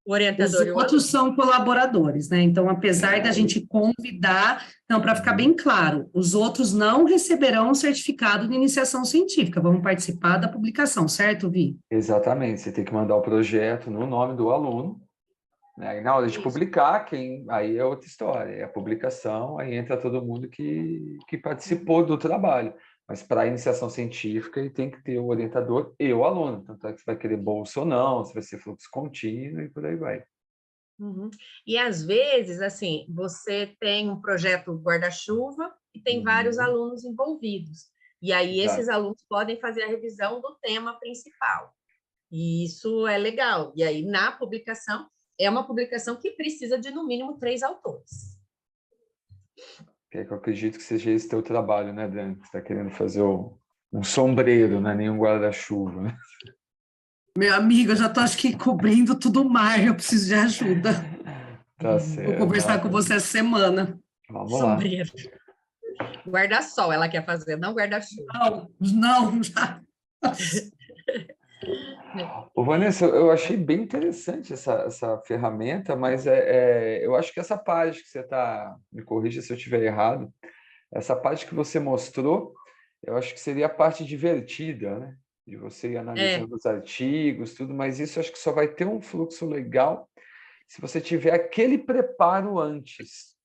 O orientador Os outros são colaboradores, né? Então, apesar da gente convidar, então, para ficar bem claro, os outros não receberão um certificado de iniciação científica, vão participar da publicação, certo, Vi? Exatamente, você tem que mandar o projeto no nome do aluno, né? E na hora de publicar, aí é outra história, é a publicação, aí entra todo mundo que participou do trabalho. Mas para a iniciação científica, ele tem que ter o orientador e o aluno. Tanto é que você vai querer bolsa ou não, se vai ser fluxo contínuo e por aí vai. E às vezes, assim, você tem um projeto guarda-chuva e tem vários alunos envolvidos. E aí esses alunos podem fazer a revisão do tema principal. E isso é legal. E aí, na publicação, é uma publicação que precisa de, no mínimo, 3 autores. Que eu acredito que seja esse teu trabalho, né, Dan? Você está querendo fazer um sombreiro, não é nenhum guarda-chuva, né? Meu amigo, eu já estou, acho que, cobrindo tudo o mar, eu preciso de ajuda. Tá certo. Vou conversar com você essa semana. Vamos lá. Sombreiro. Guarda-sol ela quer fazer, não guarda-chuva. Não, já. Ô, Vanessa, eu achei bem interessante essa ferramenta, mas eu acho que essa parte que você está, me corrija se eu estiver errado, essa parte que você mostrou, eu acho que seria a parte divertida, né? De você ir analisando os artigos, tudo, mas isso eu acho que só vai ter um fluxo legal se você tiver aquele preparo antes,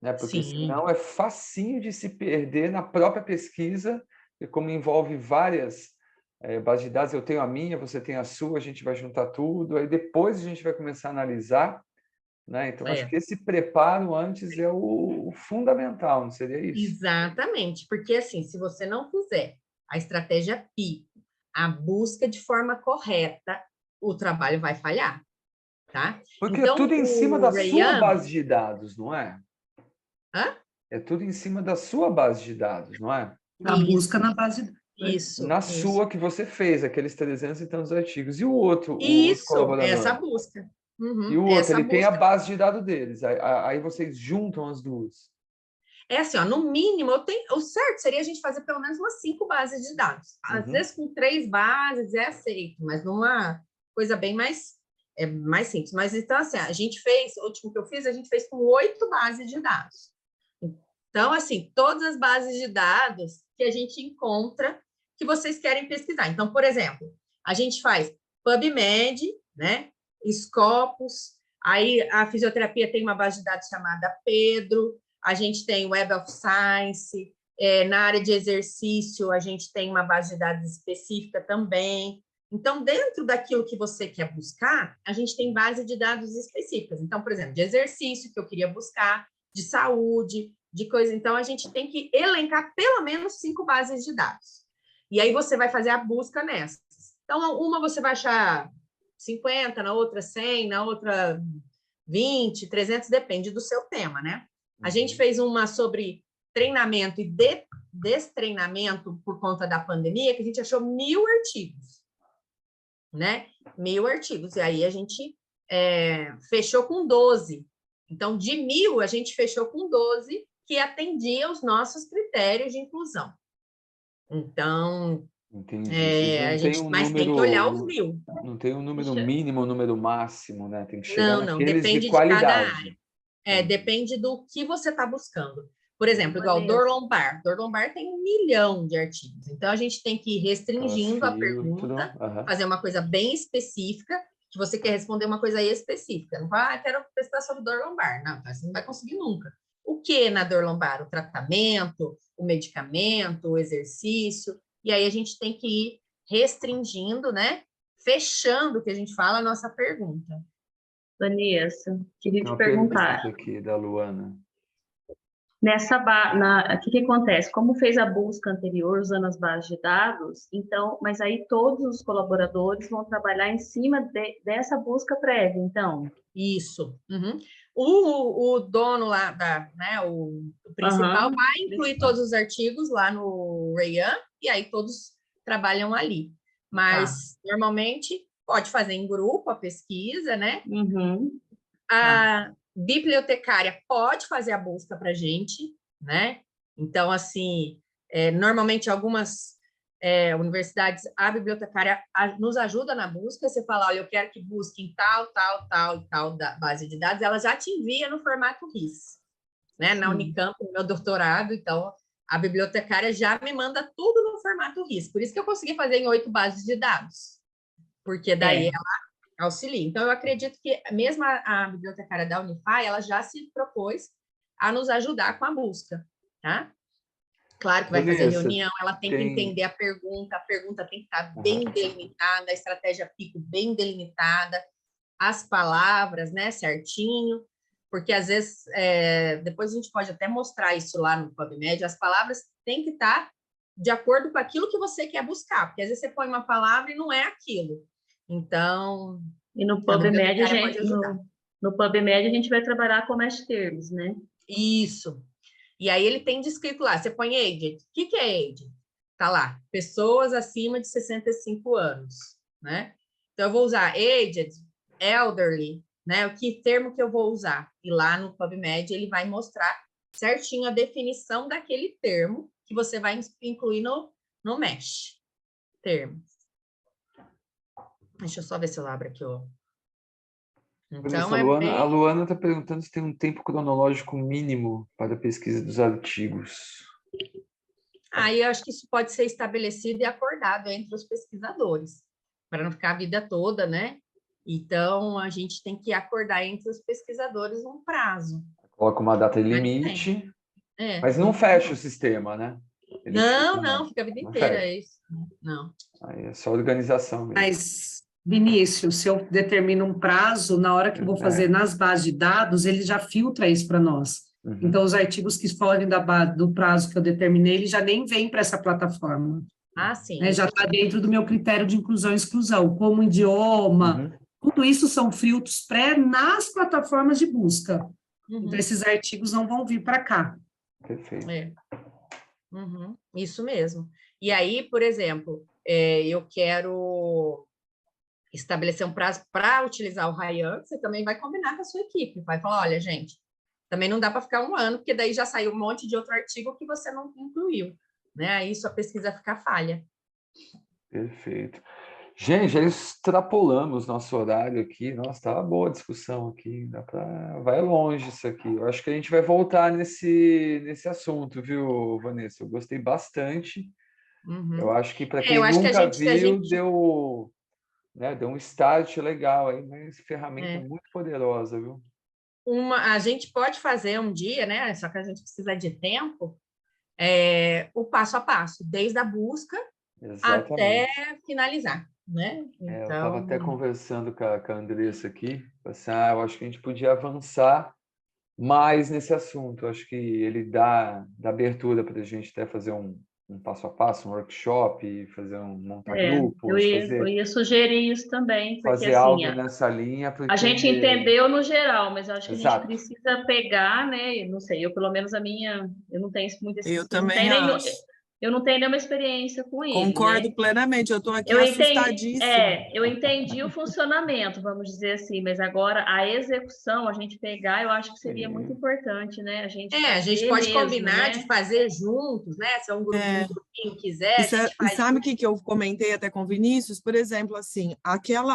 né? Porque senão é facinho de se perder na própria pesquisa, e como envolve várias bases de dados, eu tenho a minha, você tem a sua, a gente vai juntar tudo, aí depois a gente vai começar a analisar, né? Então, acho que esse preparo antes é o fundamental, não seria isso? Exatamente, porque assim, se você não fizer a estratégia PICO, a busca de forma correta, o trabalho vai falhar, tá? Porque então, é tudo em cima da sua base de dados, não é? É tudo em cima da sua base de dados, não é? A busca na base de dados. Na sua que você fez, aqueles 300 e tantos artigos. E o outro, isso, o colaborador? Essa busca. E o outro, ele tem a base de dados deles. Aí vocês juntam as duas. É assim, ó, no mínimo, o certo seria a gente fazer pelo menos umas 5 bases de dados. Às vezes, com 3 bases é aceito, mas numa coisa bem mais simples. Mas então, assim, a gente fez, o último que eu fiz, a gente fez com 8 bases de dados. Então, assim, todas as bases de dados que a gente encontra que vocês querem pesquisar. Então, por exemplo, a gente faz PubMed, né? Scopus, aí a fisioterapia tem uma base de dados chamada Pedro, a gente tem Web of Science, na área de exercício a gente tem uma base de dados específica também. Então, dentro daquilo que você quer buscar, a gente tem base de dados específicas. Então, por exemplo, de exercício que eu queria buscar, de saúde, de coisa. Então, a gente tem que elencar pelo menos 5 bases de dados. E aí você vai fazer a busca nessas. Então, uma você vai achar 50, na outra 100, na outra 20, 300, depende do seu tema, né? A gente fez uma sobre treinamento e destreinamento por conta da pandemia, que a gente achou 1000 artigos, né? 1000 artigos. E aí a gente fechou com 12. Então, de 1000, a gente fechou com 12 que atendia os nossos critérios de inclusão. Então, mas tem que olhar os 1000. Não tem um número mínimo, um número máximo, né? Tem que chegar não, naqueles depende de qualidade. De cada área. Depende do que você está buscando. Por exemplo, igual Vanessa. dor lombar. Dor lombar tem 1 milhão de artigos. Então, a gente tem que ir restringindo a pergunta, fazer uma coisa bem específica, que você quer responder uma coisa específica. Não vai, quero testar sobre dor lombar. Não, você não vai conseguir nunca. O que na dor lombar? O tratamento, o medicamento, o exercício. E aí a gente tem que ir restringindo, né? Fechando, que a gente fala, a nossa pergunta. Vanessa, queria Tem te uma perguntar. pergunta aqui da Luana. O que acontece? Como fez a busca anterior usando as bases de dados, então, mas aí todos os colaboradores vão trabalhar em cima dessa busca prévia, então. Isso. Uhum. O dono lá, né, o principal, vai incluir todos os artigos lá no Rayan, e aí todos trabalham ali. Mas, normalmente, pode fazer em grupo a pesquisa, né? Uhum. A bibliotecária pode fazer a busca para a gente, né? Então, assim, normalmente algumas universidades, a bibliotecária nos ajuda na busca. Você fala, olha, eu quero que busque em tal, tal, tal e tal da base de dados, ela já te envia no formato RIS, né? Na Unicamp, no meu doutorado, então a bibliotecária já me manda tudo no formato RIS. Por isso que eu consegui fazer em 8 bases de dados, porque daí ela auxilia. Então, eu acredito que mesmo a bibliotecária da Unify, ela já se propôs a nos ajudar com a busca, tá? Claro que vai fazer reunião, ela tem que entender a pergunta tem que estar bem delimitada, a estratégia PICO bem delimitada, as palavras, né, certinho, porque às vezes, depois a gente pode até mostrar isso lá no PubMed, as palavras têm que estar de acordo com aquilo que você quer buscar, porque às vezes você põe uma palavra e não é aquilo. Então, e no PubMed no PubMed a gente vai trabalhar com mais termos, né? Isso. E aí ele tem descrito lá, você põe aged. O que é aged? Tá lá, pessoas acima de 65 anos, né? Então eu vou usar aged, elderly, né? O que termo que eu vou usar? E lá no PubMed ele vai mostrar certinho a definição daquele termo que você vai incluir no mesh. Termo. Deixa eu só ver se eu abro aqui, ó. Então, A Luana está perguntando se tem um tempo cronológico mínimo para a pesquisa dos artigos. Aí eu acho que isso pode ser estabelecido e acordado entre os pesquisadores, para não ficar a vida toda, né? Então, a gente tem que acordar entre os pesquisadores um prazo. Coloca uma data limite, mas não fecha o sistema, né? Não, fica a vida inteira, é isso. Não. Aí é só organização mesmo. Mas, Vinícius, se eu determino um prazo, na hora que eu vou fazer nas bases de dados, ele já filtra isso para nós. Então, os artigos que fogem do prazo que eu determinei, ele já nem vem para essa plataforma. Ah, sim. Né? Já está dentro do meu critério de inclusão e exclusão, como idioma, tudo isso são filtros pré nas plataformas de busca. Então, esses artigos não vão vir para cá. Perfeito. Isso mesmo. E aí, por exemplo, eu quero estabelecer um prazo para utilizar o Rayan, você também vai combinar com a sua equipe, vai falar, olha, gente, também não dá para ficar 1 ano, porque daí já saiu um monte de outro artigo que você não incluiu, né? Aí sua pesquisa fica falha. Perfeito. Gente, já extrapolamos nosso horário aqui. Nossa, tá uma boa discussão aqui. Vai longe isso aqui. Eu acho que a gente vai voltar nesse assunto, viu, Vanessa? Eu gostei bastante. Eu acho que para quem nunca viu, deu um start legal aí, mas ferramenta muito poderosa, viu? A gente pode fazer um dia, né? Só que a gente precisa de tempo, o passo a passo, desde a busca até finalizar, né? Então... eu estava até conversando com a Andressa aqui, assim, eu acho que a gente podia avançar mais nesse assunto. Eu acho que ele dá abertura para a gente até fazer um passo a passo, um workshop, montar grupos. Eu ia sugerir isso também, porque fazer assim, algo nessa linha. Porque... A gente entendeu no geral, mas eu acho que a gente precisa pegar, né? Não sei, eu pelo menos eu não tenho muito esse... Eu também acho. Eu não tenho nenhuma experiência com ele. Concordo plenamente, eu estou aqui assustadíssima. Eu entendi o funcionamento, vamos dizer assim, mas agora a execução, a gente pegar, eu acho que seria muito importante, né? A gente pode combinar de fazer juntos, né? Se um grupinho quiser, E sabe o que eu comentei até com o Vinícius? Por exemplo, assim,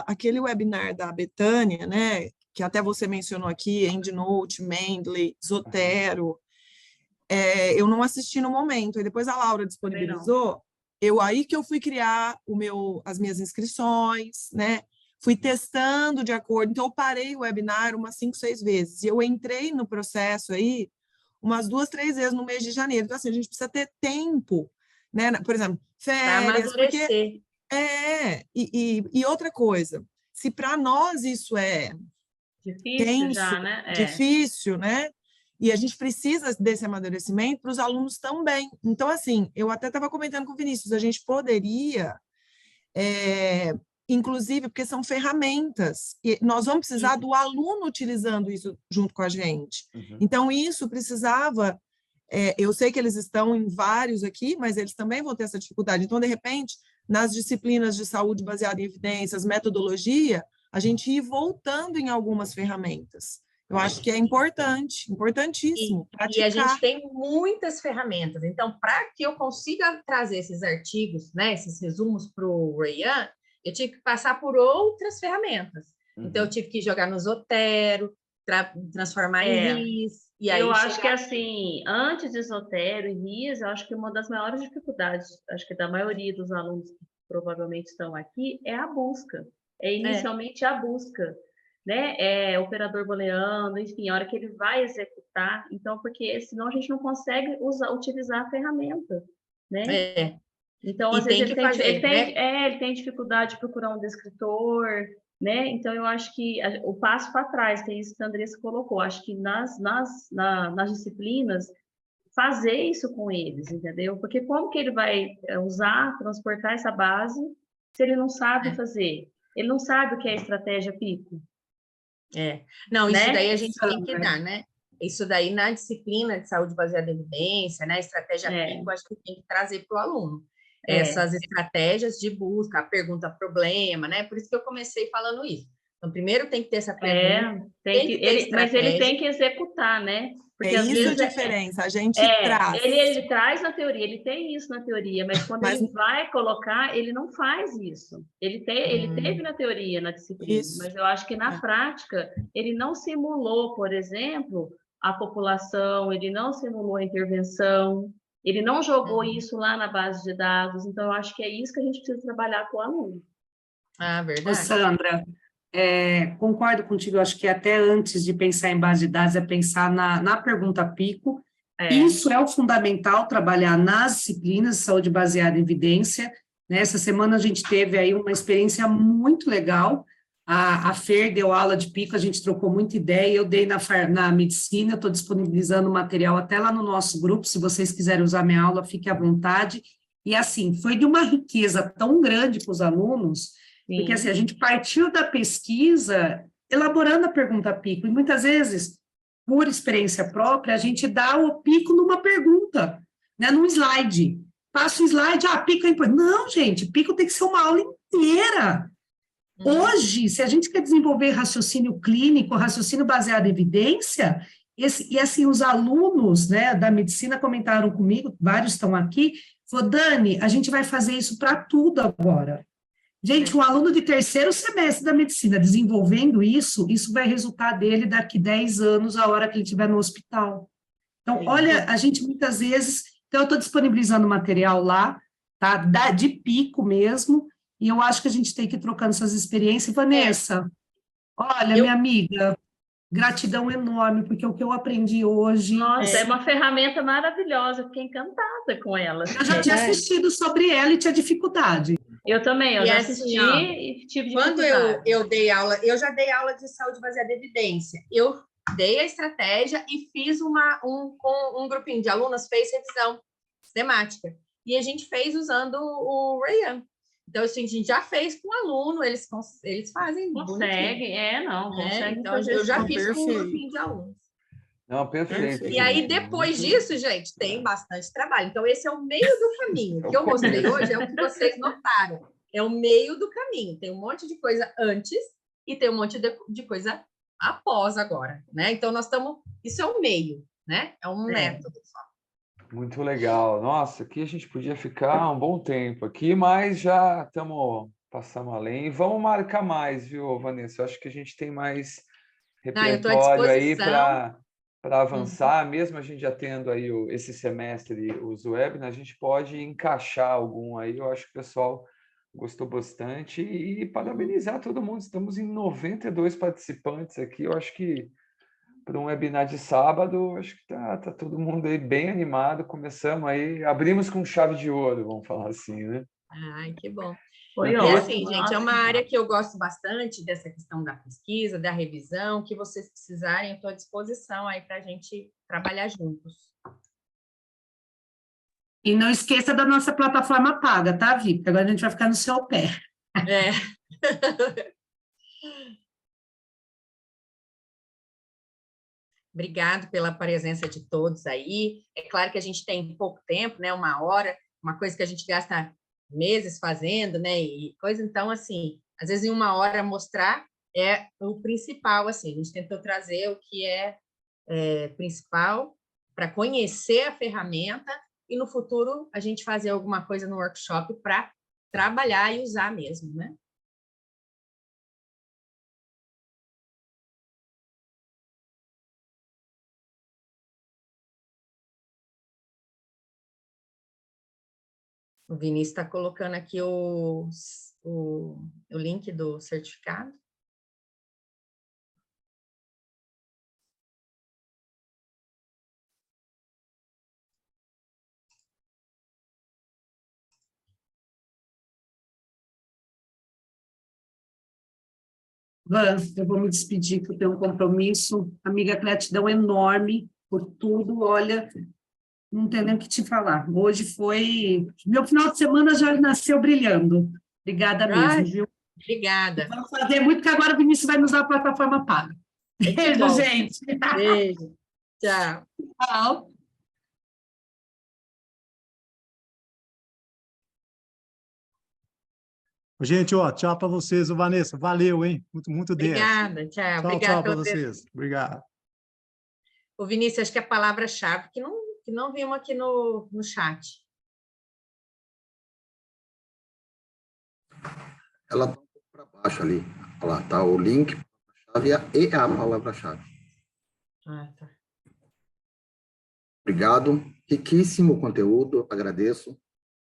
aquele webinar da Betânia, né? Que até você mencionou aqui, EndNote, Mendeley, Zotero. eu não assisti no momento, e depois a Laura disponibilizou, aí que eu fui criar as minhas inscrições, né? Fui testando de acordo, então eu parei o webinar umas 5, 6 vezes, e eu entrei no processo aí umas 2, 3 vezes no mês de janeiro, então assim, a gente precisa ter tempo, né? Por exemplo, Para férias, porque... amadurecer. E outra coisa, se para nós isso é Difícil tenso, já, né? difícil, né? E a gente precisa desse amadurecimento para os alunos também. Então, assim, eu até estava comentando com o Vinícius, a gente poderia, inclusive, porque são ferramentas, e nós vamos precisar do aluno utilizando isso junto com a gente. Então, isso precisava... eu sei que eles estão em vários aqui, mas eles também vão ter essa dificuldade. Então, de repente, nas disciplinas de saúde baseada em evidências, metodologia, a gente ir voltando em algumas ferramentas. Eu acho que é importante, importantíssimo, E a gente praticar. tem muitas ferramentas. Então, para que eu consiga trazer esses artigos, né, esses resumos para o Rayan, eu tive que passar por outras ferramentas. Então, eu tive que jogar no Zotero, transformar em RIS. E aí eu acho que, assim, antes de Zotero e RIS, eu acho que uma das maiores dificuldades, acho que da maioria dos alunos que provavelmente estão aqui, é a busca. É inicialmente a busca, né? É operador booleano, enfim, a hora que ele vai executar. Então, porque senão a gente não consegue utilizar a ferramenta, né? Então, às vezes ele tem dificuldade de procurar um descritor, né? Então, eu acho que o passo para trás, que é isso que a Andressa colocou, acho que nas disciplinas, fazer isso com eles, entendeu? Porque como que ele vai usar, transportar essa base, se ele não sabe fazer? Ele não sabe o que é estratégia pico. Não, isso né? daí a gente tem que dar, né? Isso daí na disciplina de saúde baseada em evidência, né? Estratégia pico, acho que tem que trazer para o aluno. Essas estratégias de busca, a pergunta-problema, né? Por isso que eu comecei falando isso. Então, primeiro tem que ter essa pergunta, mas ele tem que executar, né? Porque às vezes a diferença, a gente traz. Ele traz na teoria, ele tem isso na teoria, mas quando ele vai colocar, ele não faz isso. Ele teve na teoria, na disciplina, mas eu acho que na prática, ele não simulou, por exemplo, a população, ele não simulou a intervenção, ele não jogou isso lá na base de dados, então eu acho que é isso que a gente precisa trabalhar com o aluno. Verdade. Ô, Sandra, concordo contigo, acho que até antes de pensar em base de dados, é pensar na pergunta pico. Isso é o fundamental, trabalhar nas disciplinas de saúde baseada em evidência. Nessa semana a gente teve aí uma experiência muito legal, a Fer deu aula de pico, a gente trocou muita ideia, eu dei na medicina, eu estou disponibilizando material até lá no nosso grupo, se vocês quiserem usar minha aula, fique à vontade. E assim, foi de uma riqueza tão grande para os alunos, porque assim, a gente partiu da pesquisa elaborando a pergunta pico, e muitas vezes, por experiência própria, a gente dá o pico numa pergunta, né, num slide. Passa o slide, pico é importante. Não, gente, pico tem que ser uma aula inteira. Hoje, se a gente quer desenvolver raciocínio clínico, raciocínio baseado em evidência, e assim, os alunos, né, da medicina comentaram comigo, vários estão aqui, falou, Dani, a gente vai fazer isso para tudo agora. Gente, um aluno de terceiro semestre da medicina desenvolvendo isso vai resultar dele daqui 10 anos, a hora que ele estiver no hospital. Então, olha, a gente muitas vezes... Então, eu estou disponibilizando material lá, tá? De pico mesmo, e eu acho que a gente tem que ir trocando essas experiências. Vanessa, olha, minha amiga, gratidão enorme, porque o que eu aprendi hoje... Nossa, é uma ferramenta maravilhosa, fiquei encantada com ela. Eu já tinha assistido sobre ela e tinha dificuldade. Eu também, eu já assisti e tive dificuldade. Quando eu dei aula, eu já dei aula de saúde baseada em evidência. Eu dei a estratégia e fiz um grupinho de alunas, fez revisão sistemática. E a gente fez usando o Rayan. Então, assim, a gente já fez com o aluno, eles fazem. Conseguem, conseguem. Então, eu já fiz com um grupinho de alunos. Não, perfeito. E aí, depois disso, gente, tem bastante trabalho. Então, esse é o meio do caminho. O que eu mostrei hoje é o que vocês notaram. É o meio do caminho. Tem um monte de coisa antes e tem um monte de coisa após agora, né? Então, nós estamos... Isso é o meio, né? É um método só. Muito legal. Nossa, aqui a gente podia ficar um bom tempo aqui, mas já passamos além. E vamos marcar mais, viu, Vanessa? Eu acho que a gente tem mais repertório aí para para avançar, mesmo a gente já tendo aí esse semestre os webinars, a gente pode encaixar algum aí, eu acho que o pessoal gostou bastante, e parabenizar todo mundo, estamos em 92 participantes aqui, eu acho que para um webinar de sábado, acho que tá todo mundo aí bem animado, começamos aí, abrimos com chave de ouro, vamos falar assim, né? Ai, que bom. Foi E ótimo. assim, gente, é uma área que eu gosto bastante dessa questão da pesquisa, da revisão, que vocês precisarem, eu estou à disposição aí para a gente trabalhar juntos. E não esqueça da nossa plataforma paga, tá, Vi? Porque agora a gente vai ficar no seu pé. É. Obrigado pela presença de todos aí. É claro que a gente tem pouco tempo, né? 1 hora, uma coisa que a gente gasta meses fazendo, né? E coisa, então, assim, às vezes em 1 hora mostrar é o principal, assim. A gente tentou trazer o que é principal para conhecer a ferramenta e no futuro a gente fazer alguma coisa no workshop para trabalhar e usar mesmo, né? O Vinícius está colocando aqui o link do certificado. Van, eu vou me despedir, que eu tenho um compromisso. Amiga, gratidão enorme por tudo. Olha, não tenho nem o que te falar. Hoje foi... Meu final de semana já nasceu brilhando. Obrigada mesmo, viu? Obrigada. Vamos fazer muito, que agora o Vinícius vai nos dar a plataforma paga. Beijo, gente. Beijo. Tchau. Tchau. Gente, ó, tchau para vocês, ô Vanessa. Valeu, hein? Muito 10. Obrigada, tchau. Tchau, Obrigada tchau para pelo vocês. Obrigado. O Vinícius, acho que é a palavra-chave que não vimos aqui no chat. Ela está um pouco para baixo ali. Olha lá, tá o link, e a palavra-chave. Ah, tá. Obrigado. Riquíssimo conteúdo, agradeço.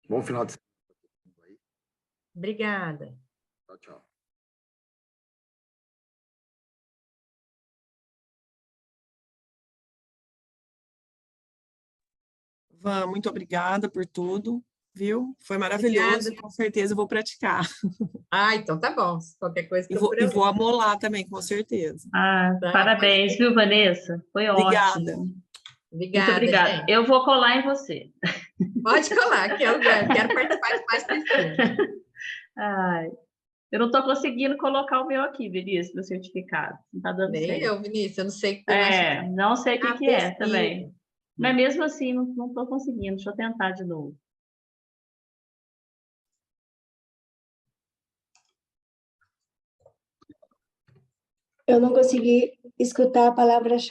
Bom final de semana. Obrigada. Tchau, tchau. Van, muito obrigada por tudo, viu? Foi maravilhoso, Obrigada. com certeza eu vou praticar. Ah, então tá bom. Qualquer coisa E vou, procura e ali. vou amolar também, com certeza. Tá, Parabéns, viu, Vanessa? Foi Obrigada. ótimo. Obrigada, Muito obrigada. gente. Eu vou colar em você. Pode colar, que eu quero participar de mais pesquisa. Ai, eu não estou conseguindo colocar o meu aqui, Vinícius, meu certificado. Não está dando Nem certo. eu, Vinícius, eu não sei o que tem na chat. Não sei o que é pesquisa. também. Mas mesmo assim, não estou conseguindo. Deixa eu tentar de novo. Eu não consegui escutar a palavra-chave.